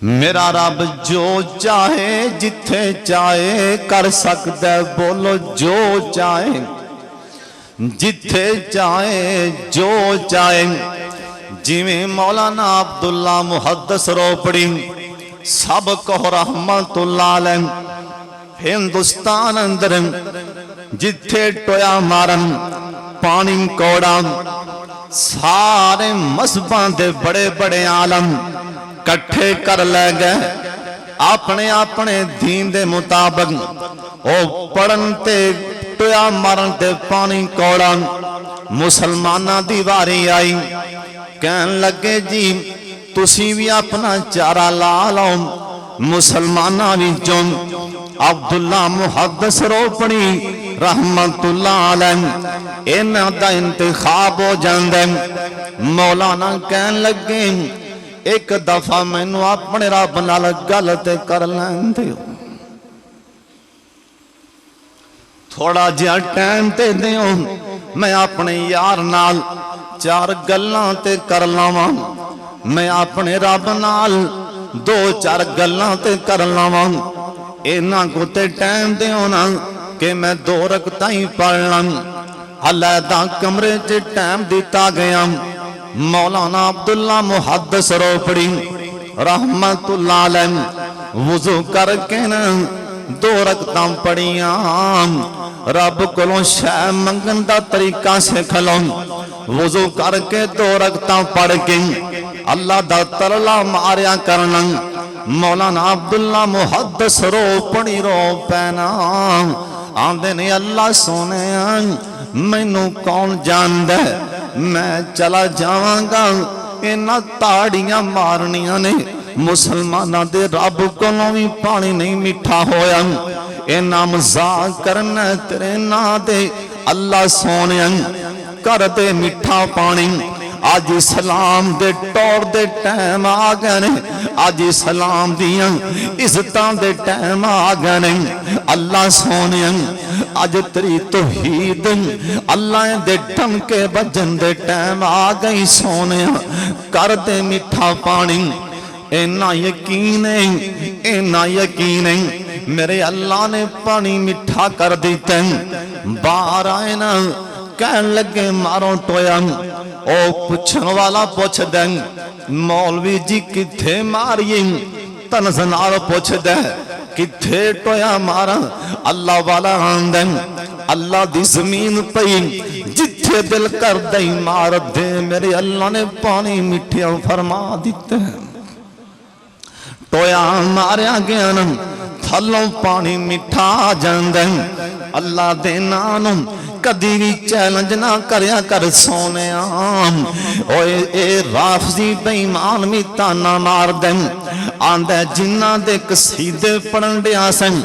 میرا رب جو چاہے جتھے چاہے کر سکتا ہے بولو جو چاہے جتھے چاہے جو چاہے جی میں مولانا عبداللہ محدث روپڑی سب کو رحمت اللہ علیہ ہندوستان اندر جتھے ٹویا مارن پانی کوڑا سارے مذہباں دے بڑے بڑے عالم کٹھے کر لے گئے اپنے دین دے مطابق او پڑھن تے ٹویا مارن تے پانی کوڑا مسلمانہ دیواری آئی کہن لگے جی تسی بھی اپنا چارہ لالو مسلمانہ بھی چون عبداللہ محدث روپڑی رحمت اللہ علیہ انہاں دا انتخاب ہو جاندے مولانا کہن لگے ایک دفعہ میں نو اپنے رب نال گلت کر لین دیو تھوڑا جہا ٹائم تے دیو میں اپنے یار نال چار گلاں تے کر لاواں میں اپنے رب نال دو چار گلاں تے کر لاواں اینا کو تے ٹائم دیو نا کہ میں 2 رکعتاں ہی پڑھ لاں علیحدہ کمرے چ ٹائم دیتا گیا مولانا عبداللہ محدث روپڑی رحمت اللہ علیہ وضو کر کے نا 2 رکعتاں پڑھیاں رب کولوں شے منگن دا طریقہ سکھلوں وضو کر کے 2 رکعتاں پڑھ کے اللہ دا ترلا ماریا کرنا مولانا عبداللہ محدث روپڑی رو پینا آندے نے اللہ سونے مینوں کون جاندے میں چلا جاواں گا انہاں تاڑیاں مارنیاں نے مسلمانہ دے رب کولوں بھی پانی نہیں میٹھا ہویا انہاں مزاق کرنا تیرے نا دے اللہ سونے کر دے میٹھا پانی آج اسلام دے ٹور دے ٹائم آگنے آج اسلام دیاں عزتاں دے ٹائم آگنے اللہ سونے آج تری توحید اللہ دے ٹھن کے بجن دے ٹائم آگئی سونے کر دے میٹھا پانی اینا یقین میرے اللہ نے پانی میٹھا کر دیتے باہر آئے نا کہن لگے مارو ٹویا او پوچھن والا پوچھ دیں مولوی جی کتھے ماری تنزنار پوچھ دے کتھے ٹویا مارا اللہ والا آندیں اللہ دی زمین پئی جتھے دل کر دیں مار دے میرے اللہ نے پانی میٹھیا فرما دیتے ہیں ٹویا ماریا گیا نا تھلوں پانی میٹھا جاندیں اللہ دے نانوں کدی بھی چیلنج نہ کریا کر سونیا اوے اے رافضی بے ایمان بھی تانا مار دیں آندہ جنہ دے قصیدے پڑھن دیا سن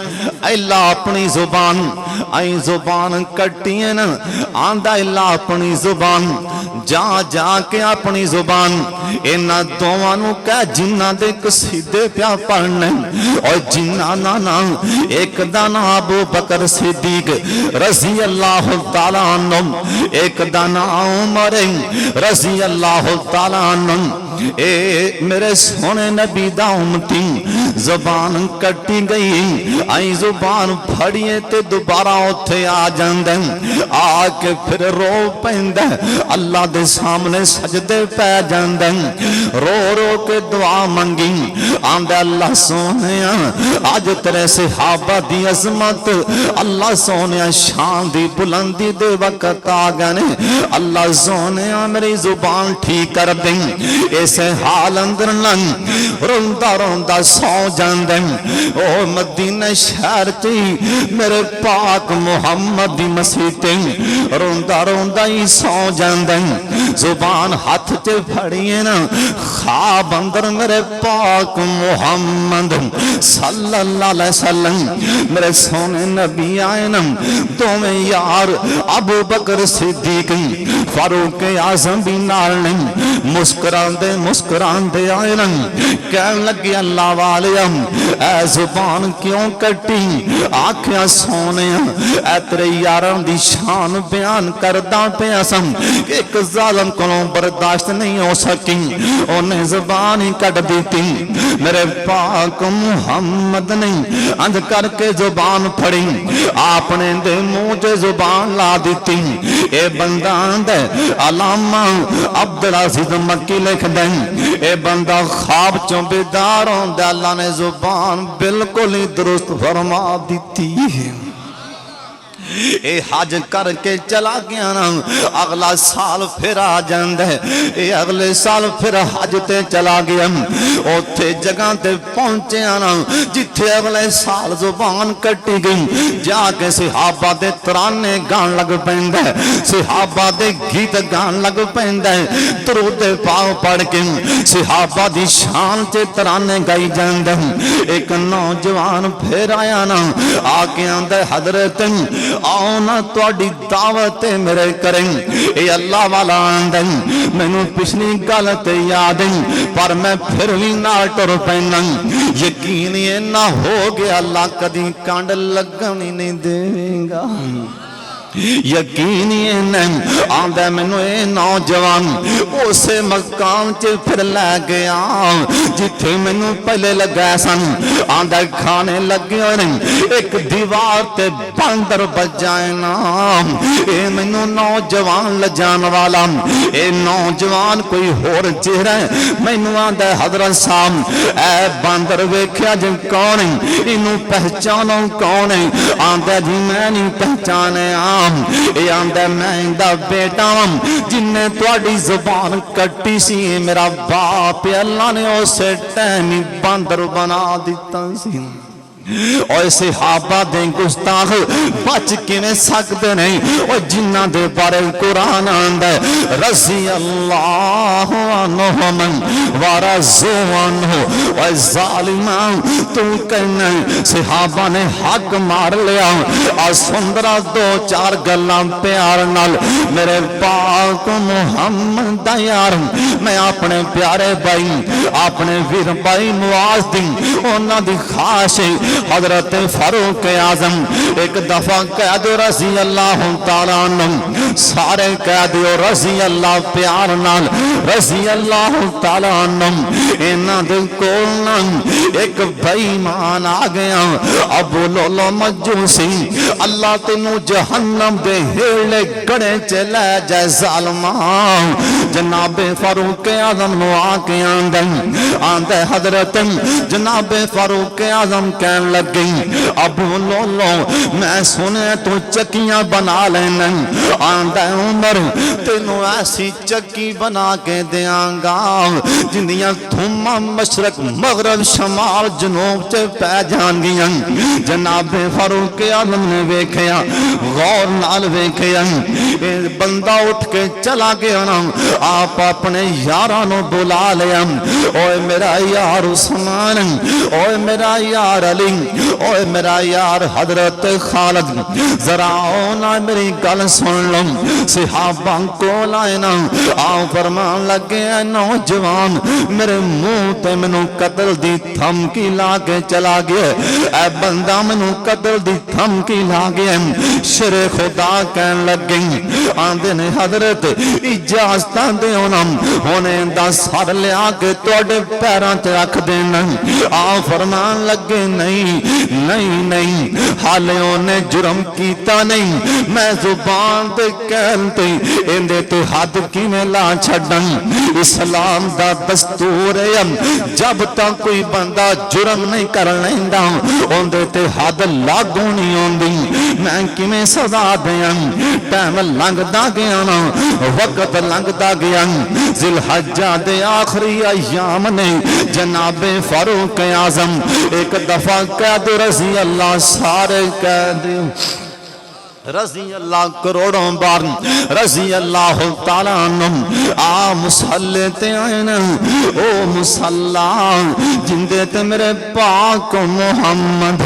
اللہ اپنی زبان آئی زبان کٹین آندہ اللہ اپنی زبان جا جا کے اپنی زبان اینا دوانو کہہ جنہ دے قصیدے پیا پڑھنے اور جنہ نانا ایک دانا ابو بکر صدیق رضی اللہ تعالیٰ عنہ ایک دانا عمر رضی اللہ تعالیٰ عنہ اے میرے سونے نبی دا امتی زبان کٹی گئی آئی زبان پھڑیے تے دوبارہ اتھے آ جاندیں آ کے پھر رو پہندیں اللہ دے سامنے سجدے پہ جاندیں رو رو کے دعا منگی آندے اللہ سونیا آج تیرے صحابہ دی عظمت اللہ سونیا شان دی بلندی دے وقت آگنے اللہ سونیا میری زبان ٹھیک کر دیں ایسے حال اندر لنگ روندہ روندہ سو جاندیں او مدینہ شہر تی میرے پاک محمد دی مسیحتیں روندہ روندہ ہی سو جاندیں زبان ہاتھ تے پھڑیے نا خواب اندر میرے پاک محمد صلی اللہ علیہ وسلم میرے سونے نبی آئے نا دو میں یار ابو بکر صدیق فاروق اعظم بھی نارنے مسکران دے آئے نا کہنے لگی اللہ والیم اے زبان کیوں کٹی آنکھیں سونے اے تیرے یاران دی شان بیان کردہ پہ اسم ایک ظالم کو برداشت نہیں ہو سکی انہیں زبان ہی کٹ دیتی میرے پاک محمد نے اندھ کر کے زبان پھڑی آپ نے دے مجھے زبان لا دیتی اے بندہ دے علامہ عبدالعزیز مکی لکھ دیں اے بندہ خواب چوں بیداروں دے اللہ نے زبان بالکل ہی درست فرما دیتی ہے اے حج کر کے چلا گیا نا اگلا سال پھر آ جاندے اے اگلے سال پھر حج تے چلا گیا اوتھے جگہ تے پہنچے نا جتھے اگلے سال زبان کٹی گئی جا کے صحابہ دے ترانے گان لگ پیندے صحابہ دے گیت گان لگ پیندے درود پاک پڑھ کے صحابہ دی شان تے ترانے گائی جاندے ایک نوجوان پھر آیا نا آ کے آندے حضرت آنا توڑی دعوت میرے کریں اے اللہ والا آندیں میں نے پچھلی غلط یادیں پر میں پھر بھی نہ ٹر پہنا یقین یہ نہ ہو گیا اللہ کدی کانڈ لگنی نہیں دے گا یقینی نہیں آندہ میں نے نوجوان اسے مقام چے پھر لے گیا جتھے میں نے پہلے لگا سن آندہ کھانے لگے ایک دیوار تے بندر بجائے نا اے میں نے نوجوان لجان والا اے نوجوان کوئی ہور چہرہ میں نے آندہ حضرت صاحب اے بندر ویکھیا جن کون انہوں پہچانوں کون آندہ جی میں نہیں پہچانے اے آندہ میں دا بیٹا جن نے توڑی زبان کٹی سی میرا باپ اللہ نے اسے ٹیمی باندر بنا دیتا سی اور صحابہ دیں گستاخ بچ کے میں سکتے نہیں اور جنہ دے بارے قرآن آندہ رضی اللہ عنہ من ورضو عنہ اور ظالمان تو کہنا صحابہ نے حق مار لیا اور سندرہ دو چار گلاں پیار نال میرے پاک محمد یار میں اپنے پیارے بھائی اپنے ویر بھائی نواز دیں انہاں دی خواہش حضرت فاروق اعظم ایک دفعہ قید رضی اللہ تعالیٰ عنہ سارے قید رضی اللہ پیار نال رضی اللہ تعالیٰ عنہ انہاں دل کولنا ایک بھائی مان آ گیا ابو لولو مجوسی اللہ تینوں جہنم دے ہیلے گڑے چلے جائے ظالمان جناب فاروق فاروق اعظم نو آ کے آندے حضرت جناب فاروق اعظم کہن لگے ابو لولو میں سنے تو چکیاں بنا لینا آندے عمر تینوں ایسی چکی بنا کے دیاں گا جندیاں تھوما مشرق مغرب شمال جنوب چے پہ جان گیاں جناب فاروق اعظم نے ویکھیا غور نال ویکھیا بندہ اٹھ کے چلا گیا نا آپ اپنے یارانو بلا لیا اوے میرا یار عثمان اوے میرا یار علی اوے میرا یار حضرت خالد ذرا اونا میری گل سن لو صحابہ کو لائنا آؤ فرمان لگے اے نوجوان میرے منہ تے منو قتل دی دھمکی لا کے چلا گیا اے بندہ منو قتل دی دھمکی لا گیا شر خدا کہن لگے آندے نے حضرت اجازتاں دے ہونے دا سر لیا کے توڑے پیران تے رکھ دینا آؤ فرمان لگے نہیں نہیں نہیں حالے انہیں جرم کیتا نہیں میں زبان دے کہنتے اندے تے حد کی میں لا چھڑن اسلام دا دستور ہے جب تک کوئی بندہ جرم نہیں کر لیندہ اندے تے حد لاگو نہیں ہوندی میں کی میں سزا دیاں ٹائم لنگ دا گیا نا وقت لنگ دا گیا ذی الحجہ دے آخری ایام نے جناب فاروق اعظم ایک دفعہ قید رضی اللہ سارے قید رضی اللہ کروڑوں بار رضی اللہ تعالیٰ عنہ آ مسلح تے آئین او مسلح جندے تے میرے پاک محمد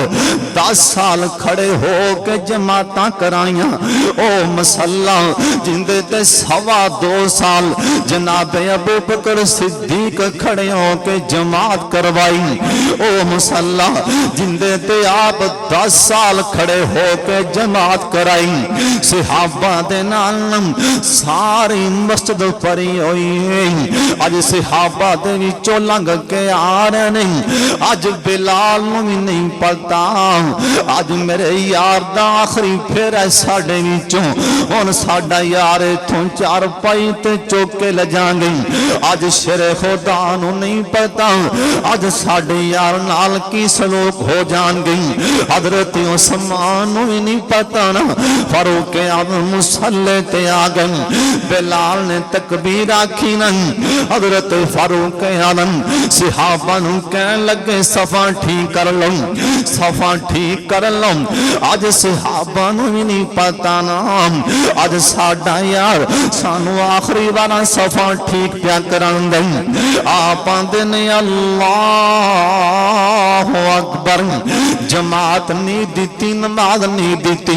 10 سال کھڑے ہو کے جماعتاں کرائیاں او مسلح جندے تے 2.25 سال جناب ابو بکر صدیق کھڑے ہو کے جماعت کروائی او مسلح جندے تے آپ 10 سال کھڑے ہو کے جماعت کرائی صحابہ دے نالم ساری مسجد پری ہوئی ہے آج صحابہ دے وچوں لنگ کے آ رہے نہیں آج بلال نو بھی نہیں پتا آج میرے یار دا آخری پھر ہے ساڑے وچوں ان ساڑا یار تھوں 4 پائی تے چوکے لجان گئی آج شر خدا نو نہیں پتا آج ساڑے یار نال کی سلوک ہو جان گئی حضرت عثمان نو بھی نہیں پتا نا فاروق اعظم مسلح تے آگن بلال نے تکبیر آکھی نن حضرت فاروق اعظم صحابہ نو کہن لگے صفا ٹھیک کر لوں صفا ٹھیک کر لوں آج صحابہ نو ہی نہیں پتا نا آج ساڑا یار سانو آخری بارا صفا ٹھیک پیا کرن دیں آپ آندے اللہ اکبر جماعت نہیں دیتی نماز نہیں دیتی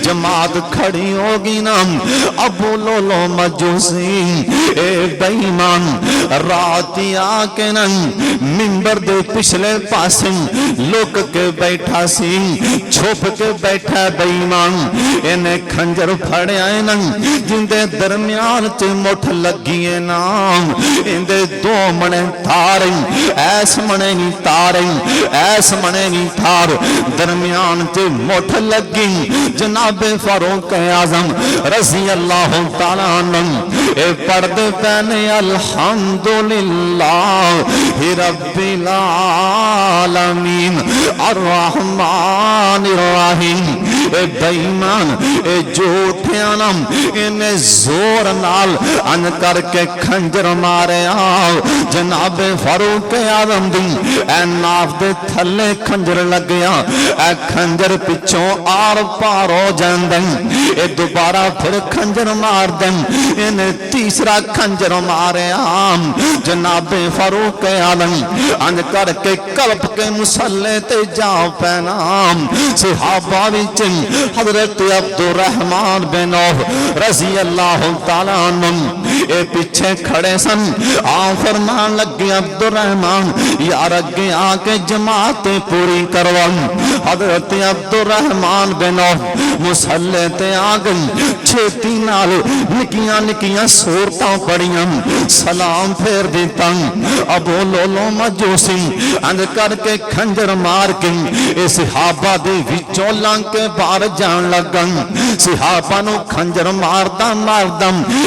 جماعت کھڑی ہوگی نا ابو لولو مجوسی اے بیمان راتی آکے نا منبر دے پچھلے پاسیں لوک کے بیٹھا سی چھوپ کے بیٹھا بیمان انہیں کھنجر پھڑے آئے نا جندے درمیان چے مٹھ لگیے نا اندے 2 منے تاریں ایس منے نہیں تاریں ایس منے نہیں تار درمیان چے مٹھ لگی جناب فاروق اعظم رضی اللہ تعالیٰ عنہ اے پردے پہنے الحمدللہ رب العالمین الرحمن الرحیم اے بیمان اے جھوٹیاں انہیں زور نال ان کر کے کھنجر مارے آؤ جناب فاروق اعظم دی اے ناف دے تھلے کھنجر لگیا اے کھنجر پچھوں آر پار ہو جاندن اے دوبارہ پھر کھنجر مار دن انہیں تیسرا کھنجر مارے آم جناب فاروق اعظم ان کر کے کلپ کے مسلح تے جاؤ پینام صحابہ وچ حضرت عبدالرحمن بن عوف رضی اللہ تعالیٰ عنہ اے پیچھے کھڑے سن آؤ فرمان لگے عبدالرحمن یار اگے آکے جماعت پوری کروان حضرت عبدالرحمن بن عوف مسلح تے آگئی چھیتی نال نکیاں نکیاں صورتاں پڑیاں سلام پھیر دیتا ابو لولو مجوسی اند کر کے کھنجر مار کے اے صحابہ دے وچوں لنگ کے بار جان لگن صحابہ نو کھنجر ماردم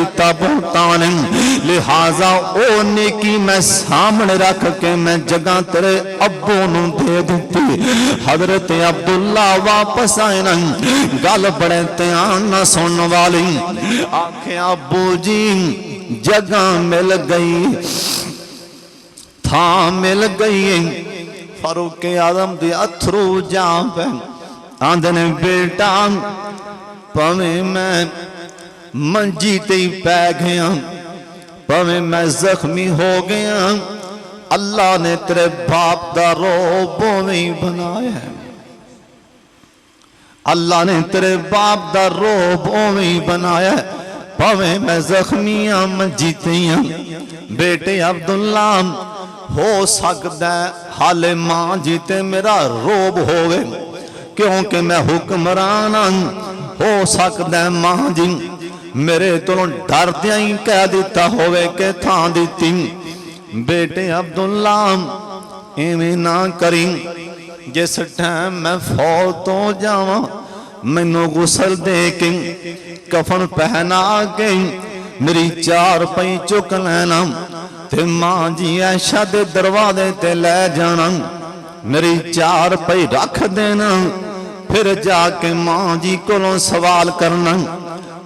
دیتا بہتان لہذا او نیکی میں سامنے رکھ کے میں جگہ تیرے ابو نو دے دیتی حضرت عبداللہ واپس آئے نا گل بڑے تیان نہ سن والی آنکھیں ابو جی جگہ مل گئی تھا مل گئی فاروق اعظم دی اتھرو جان پہ آندھنے بیٹا پویں میں منجی تے پہ گیا پویں میں زخمی ہو گیا اللہ نے تیرے باپ دا روب میں بنایا ہے اللہ نے تیرے باپ دا روب میں بنایا ہے پویں میں زخمیاں منجی تیاں بیٹے عبداللہ ہو سکتا ہے حال ماں جیتے میرا روب ہوئے کیونکہ میں حکمران ہو سکتا ہے ماں جی میرے تو ڈر دیا ہی کہہ دیتا ہوئے کہ تھا دیتی بیٹے عبداللہ ایویں نہ کریں جس ٹائم میں فوت ہو جاواں مینوں غسل دے کے کفن پہنا کے میری چار پئی چک لینا تے ماں جی عائشہ دے دروازے تے لے جانا میری چار پئی رکھ دینا پھر جا کے ماں جی کولوں سوال کرنا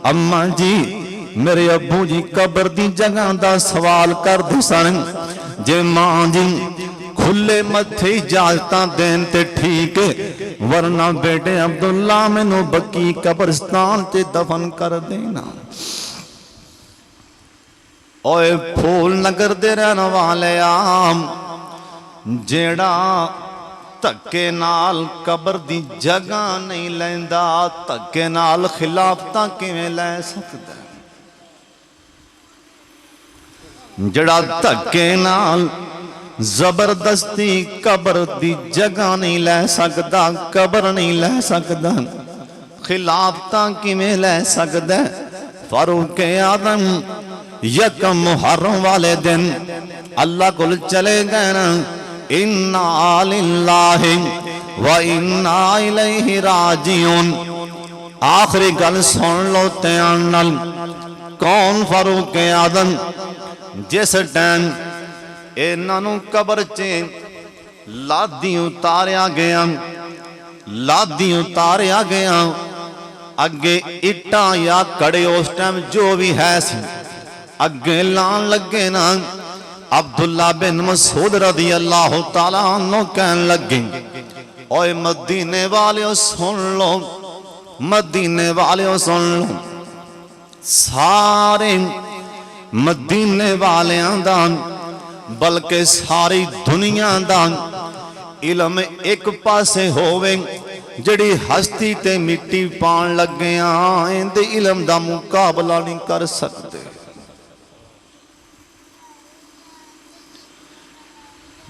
اماں جی میرے ابو جی قبر دی جگہ دا سوال کر دے سن جے ماں جی کھلے متھے اجازتاں دین تے ٹھیک ہے ورنہ بیٹے عبداللہ مینوں بکی قبرستان تے دفن کر دینا اوے پھول نگر دے رہن والے آم جیڑا تکے نال قبر دی جگہ نہیں لیندا تکے نال خلافتاں کیویں لے سکدا جڑا تکے نال زبردستی قبر دی جگہ نہیں لے سکدا قبر نہیں لے سکدا خلافتاں کیویں لے سکدا فاروق اعظم یکم محرم والے دن اللہ کو چلے گئے نا اِنَّا لِلَّهِ وَإِنَّا إِلَيْهِ رَاجِعُونَ آخری گل سن لو تیانل کون فاروق اعظم جس ٹائم انہوں قبر چے لادی اتاریا گیا اگے اٹھا یا کڑے اس ٹائم جو بھی ہے سی اگے لان لگے نا عبداللہ بن مسعود رضی اللہ تعالیٰ عنہ کہن لگے اوے مدینے والے سن لو مدینے والے سن لو سارے مدینے والے دان بلکہ ساری دنیا دان علم ایک پاسے ہووے جڑی ہستی تے مٹی پان لگے آئیں دے علم دا مقابلہ نہیں کر سکتے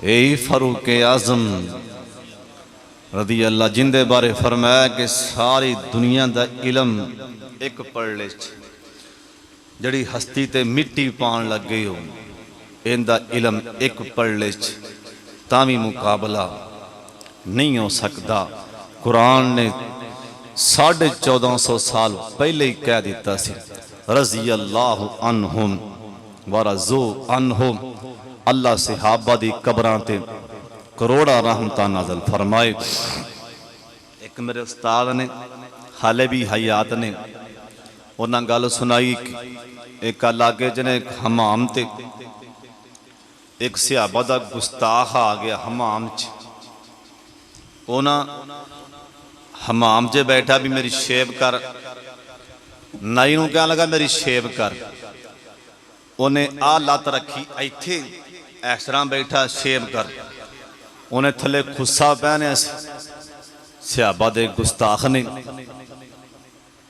اے فاروق اعظم رضی اللہ جن دے بارے فرمایا کہ ساری دنیا دا علم ایک پڑھ لے جڑی ہستی تے مٹی پان لگ گئی ہو ان دا علم ایک پڑھ لے تامی مقابلہ نہیں ہو سکتا قرآن نے 1450 سال پہلے ہی کہہ دیتا سی رضی اللہ عنہم ورضو عنہم اللہ صحابہ دی قبران تے کروڑا رحمتہ نازل فرمائے ایک میرے استاد نے حالے بھی حیات نے انہاں گل سنائی ایک علاقے جنے ایک حمام تے ایک صحابہ دا گستاخ آ گیا حمام چ انہاں حمام جے بیٹھا بھی میری شیب کر نائی نوں کہنے لگا میری شیب کر انہیں لات رکھی ایتھے اس طرح بیٹھا شیب کر انہیں تھلے خصہ پہنے صحابہ دے گستاخ نے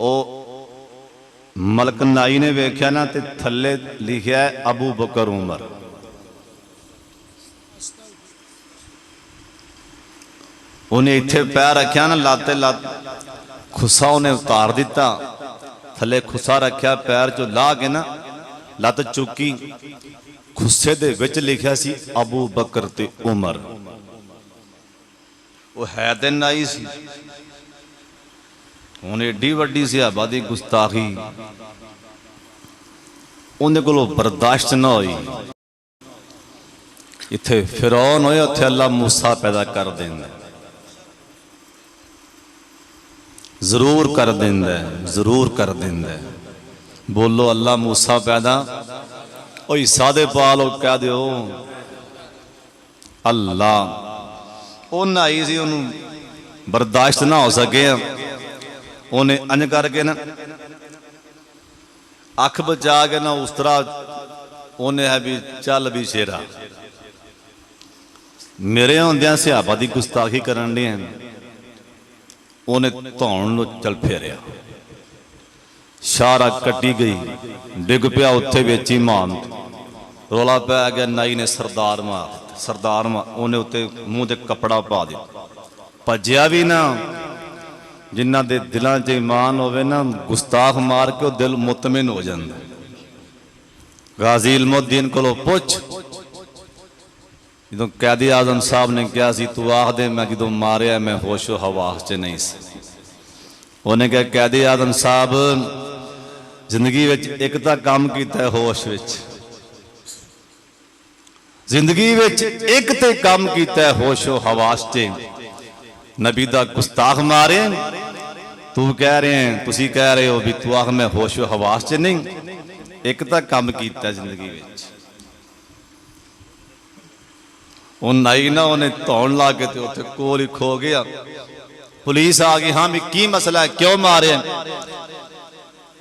او ملک نائی نے ویکھیا نا تے تھلے لکھیا ہے ابو بکر عمر انہیں اتھے پیر رکھیا نا لاتے لات خصہ انہیں اتار دیتا تھلے خصہ رکھیا پیر جو لا کے نا لات چکی خصے دے وچ لکھیا سی ابو بکر تے عمر وہ ہے تے نائی سی انہیں ڈی وڈی سی آبادی گستاخی ਉਹਦੇ ਕੋਲੋਂ ਬਰਦਾਸ਼ਤ ਨਾ ਹੋਈ। ਇੱਥੇ ਫਿਰੌਨ ਹੋਇਆ, ਉੱਥੇ ਅੱਲਾ ਮੂਸਾ ਪੈਦਾ ਕਰ ਦਿੰਦਾ, ਜ਼ਰੂਰ ਕਰ ਦਿੰਦਾ, ਜ਼ਰੂਰ ਕਰ ਦਿੰਦਾ। ਬੋਲੋ ਅੱਲਾ ਮੂਸਾ ਪੈਦਾ। ਉਹ ਹਿੱਸਾ ਦੇ ਪਾ ਲੋ, ਕਹਿ ਦਿਓ ਅੱਲਾ। ਉਹ ਨਹਾਈ ਸੀ, ਉਹਨੂੰ ਬਰਦਾਸ਼ਤ ਨਾ ਹੋ ਸਕੇ, ਉਹਨੇ ਅੰਜ ਕਰਕੇ ਨਾ ਅੱਖ ਬਚਾ ਕੇ ਨਾ ਉਸ ਤਰ੍ਹਾਂ ਉਹਨੇ ਹੈ ਵੀ ਚੱਲ ਵੀ ਸ਼ੇਰਾ, ਮੇਰੇ ਹੁੰਦਿਆਂ ਸਿਹਾਬਾ ਦੀ ਗੁਸਤਾਖੀ ਕਰਨ ਦੇ, ਉਹਨੇ ਧੌਣ ਨੂੰ ਚੱਲ ਫੇਰਿਆ, ਸ਼ਾਰਾ ਕੱਟੀ ਗਈ, ਡਿੱਗ ਪਿਆ ਉੱਥੇ ਵਿੱਚ ਹੀ ਮਾਨ, ਰੋਲਾ ਪੈ ਗਿਆ। ਨਾਈ ਨੇ ਸਰਦਾਰ ਉਹਨੇ ਉੱਤੇ ਮੂੰਹ ਤੇ ਕੱਪੜਾ ਪਾ ਦਿੱਤਾ, ਭੱਜਿਆ ਵੀ ਨਾ। ਜਿਨ੍ਹਾਂ ਦੇ ਦਿਲਾਂ 'ਚ ਈਮਾਨ ਹੋਵੇ ਨਾ, ਗੁਸਤਾਖ ਮਾਰ ਕੇ ਉਹ ਦਿਲ ਮੁਤਮਿਨ ਹੋ ਜਾਂਦਾ। ਗਾਜ਼ੀ ਇਲਮੁদ্ਦੀਨ ਕੋਲੋਂ ਪੁੱਛ, ਜਦੋਂ ਕੈਦੀ ਆਜ਼ਮ ਸਾਹਿਬ ਨੇ ਕਿਹਾ ਸੀ ਤੂੰ ਆਖ ਦੇ ਮੈਂ ਜਦੋਂ ਮਾਰਿਆ ਮੈਂ ਹੋਸ਼ੋ ਹਵਾਸ 'ਚ ਨਹੀਂ ਸੀ, ਉਹਨੇ ਕਿਹਾ ਕੈਦੀ ਆਜ਼ਮ ਸਾਹਿਬ ਜ਼ਿੰਦਗੀ ਵਿੱਚ ਇੱਕ ਤਾਂ ਕੰਮ ਕੀਤਾ ਹੋਸ਼ ਵਿੱਚ, ਜ਼ਿੰਦਗੀ ਵਿੱਚ ਇੱਕ ਤੇ ਕੰਮ ਕੀਤਾ ਹੋਸ਼ੋ ਹਵਾਸ 'ਚ, ਨਬੀ ਦਾ ਗੁਸਤਾਖ ਮਾਰੇ। ਤੂੰ ਕਹਿ ਰਹੇ, ਤੁਸੀਂ ਕਹਿ ਰਹੇ ਹੋ ਵੀ ਤੂੰ ਆਖ ਮੈਂ ਹੋਸ਼ੋ ਹਵਾਸ 'ਚ ਨਹੀਂ, ਇੱਕ ਤਾਂ ਕੰਮ ਕੀਤਾ ਜ਼ਿੰਦਗੀ ਵਿੱਚ। ਉਹ ਨਾਈ ਨਾ ਉਹਨੇ ਧੌਣ ਲਾ ਕੇ ਤੇ ਉੱਥੇ ਕੋਲ ਹੀ ਖੋ ਗਿਆ। ਪੁਲਿਸ ਆ ਗਈ, ਹਾਂ ਵੀ ਕੀ ਮਸਲਾ ਹੈ, ਕਿਉਂ ਮਾਰਿਆ?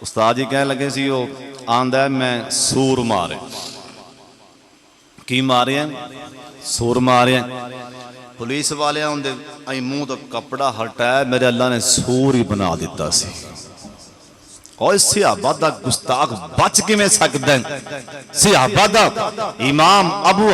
ਉਸਤਾਦ ਜੀ ਕਹਿਣ ਲੱਗੇ ਸੀ, ਉਹ ਆਂਦਾ ਮੈਂ ਸੂਰ ਮਾਰਿਆ। ਕੀ ਮਾਰਿਆ? ਸੂਰ ਮਾਰਿਆ। ਪੁਲਿਸ ਵਾਲਿਆਂ ਉਹਦੇ ਅਸੀਂ ਮੂੰਹ ਤੋਂ ਕੱਪੜਾ ਹਟਾਇਆ, ਮੇਰੇ ਅੱਲਾ ਨੇ ਸੂਰ ਹੀ ਬਣਾ ਦਿੱਤਾ ਸੀ। ਔਰ ਸਿਹਾਬਾ ਦਾ ਗੁਸਤਾਖ ਬਚ ਕਿਵੇਂ ਸਕਦਾ? ਸਿਹਾਬਾ ਦਾ ਇਮਾਮ ਅਬੂ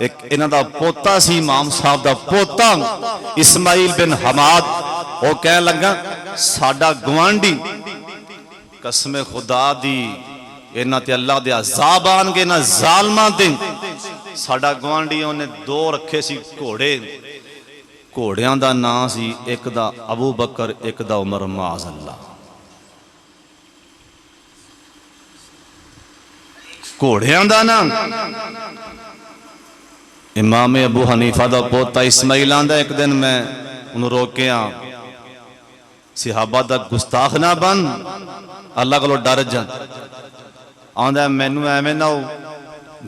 ਇੱਕ ਇਹਨਾਂ ਦਾ ਪੋਤਾ ਸੀ, ਇਮਾਮ ਸਾਹਿਬ ਦਾ ਪੋਤਾ ਇਸਮਾਈਲ ਬਿਨ ਹਮਾਦ। ਉਹ ਕਹਿਣ ਲੱਗਾ ਸਾਡਾ ਗਵਾਂਢੀ, ਕਸਮ ਖੁਦਾ ਦੀ ਇਹਨਾਂ ਤੇ ਅੱਲਾ ਦੇ ਅਜ਼ਾਬ ਆਣਗੇ ਨਾ ਜ਼ਾਲਮਾਂ ਤੇ। ਸਾਡਾ ਗਵਾਂਢੀ ਉਹਨੇ ਦੋ ਰੱਖੇ ਸੀ ਘੋੜੇ, ਘੋੜਿਆਂ ਦਾ ਨਾਂ ਸੀ ਇੱਕ ਦਾ ਅਬੂ ਬਕਰ, ਇੱਕ ਦਾ ਉਮਰ। ਮਾਜ਼ ਅੱਲਾ, ਘੋੜਿਆਂ ਦਾ ਨਾਂ। ਇਮਾਮ ਅਬੂ ਹਨੀਫਾ ਦਾ ਪੋਤਾ ਇਸਮਾਈਲ ਆਂਦਾ, ਇੱਕ ਦਿਨ ਮੈਂ ਉਹਨੂੰ ਰੋਕਿਆ, ਸਿਹਾਬਾ ਦਾ ਗੁਸਤਾਖ ਨਾ ਬਣ, ਅੱਲਾ ਕੋਲੋਂ ਡਰ ਜਾ। ਆਂਦਾ ਮੈਨੂੰ ਐਵੇਂ ਨਾ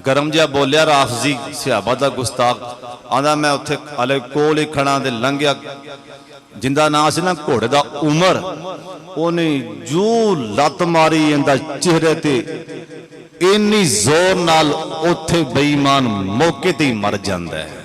ਗਰਮ ਜਿਹਾ ਬੋਲਿਆ ਰਾਫਜ਼ੀ, ਸਿਹਾਬਾ ਦਾ ਗੁਸਤਾਖ। ਆਂਦਾ ਮੈਂ ਉੱਥੇ ਹਲੇ ਕੋਲ ਹੀ ਖੜਾ ਤੇ ਲੰਘਿਆ, ਜਿੰਦਾ ਨਾਂ ਸੀ ਨਾ ਘੋੜੇ ਦਾ ਉਮਰ, ਉਹਨੇ ਜੂ ਲੱਤ ਮਾਰੀ ਇਹਦਾ ਚਿਹਰੇ ਤੇ, ਇੰਨੀ ਜ਼ੋਰ ਨਾਲ ਉੱਥੇ ਬੇਈਮਾਨ ਮੌਕੇ ਤੇ ਹੀ ਮਰ ਜਾਂਦਾ ਹੈ।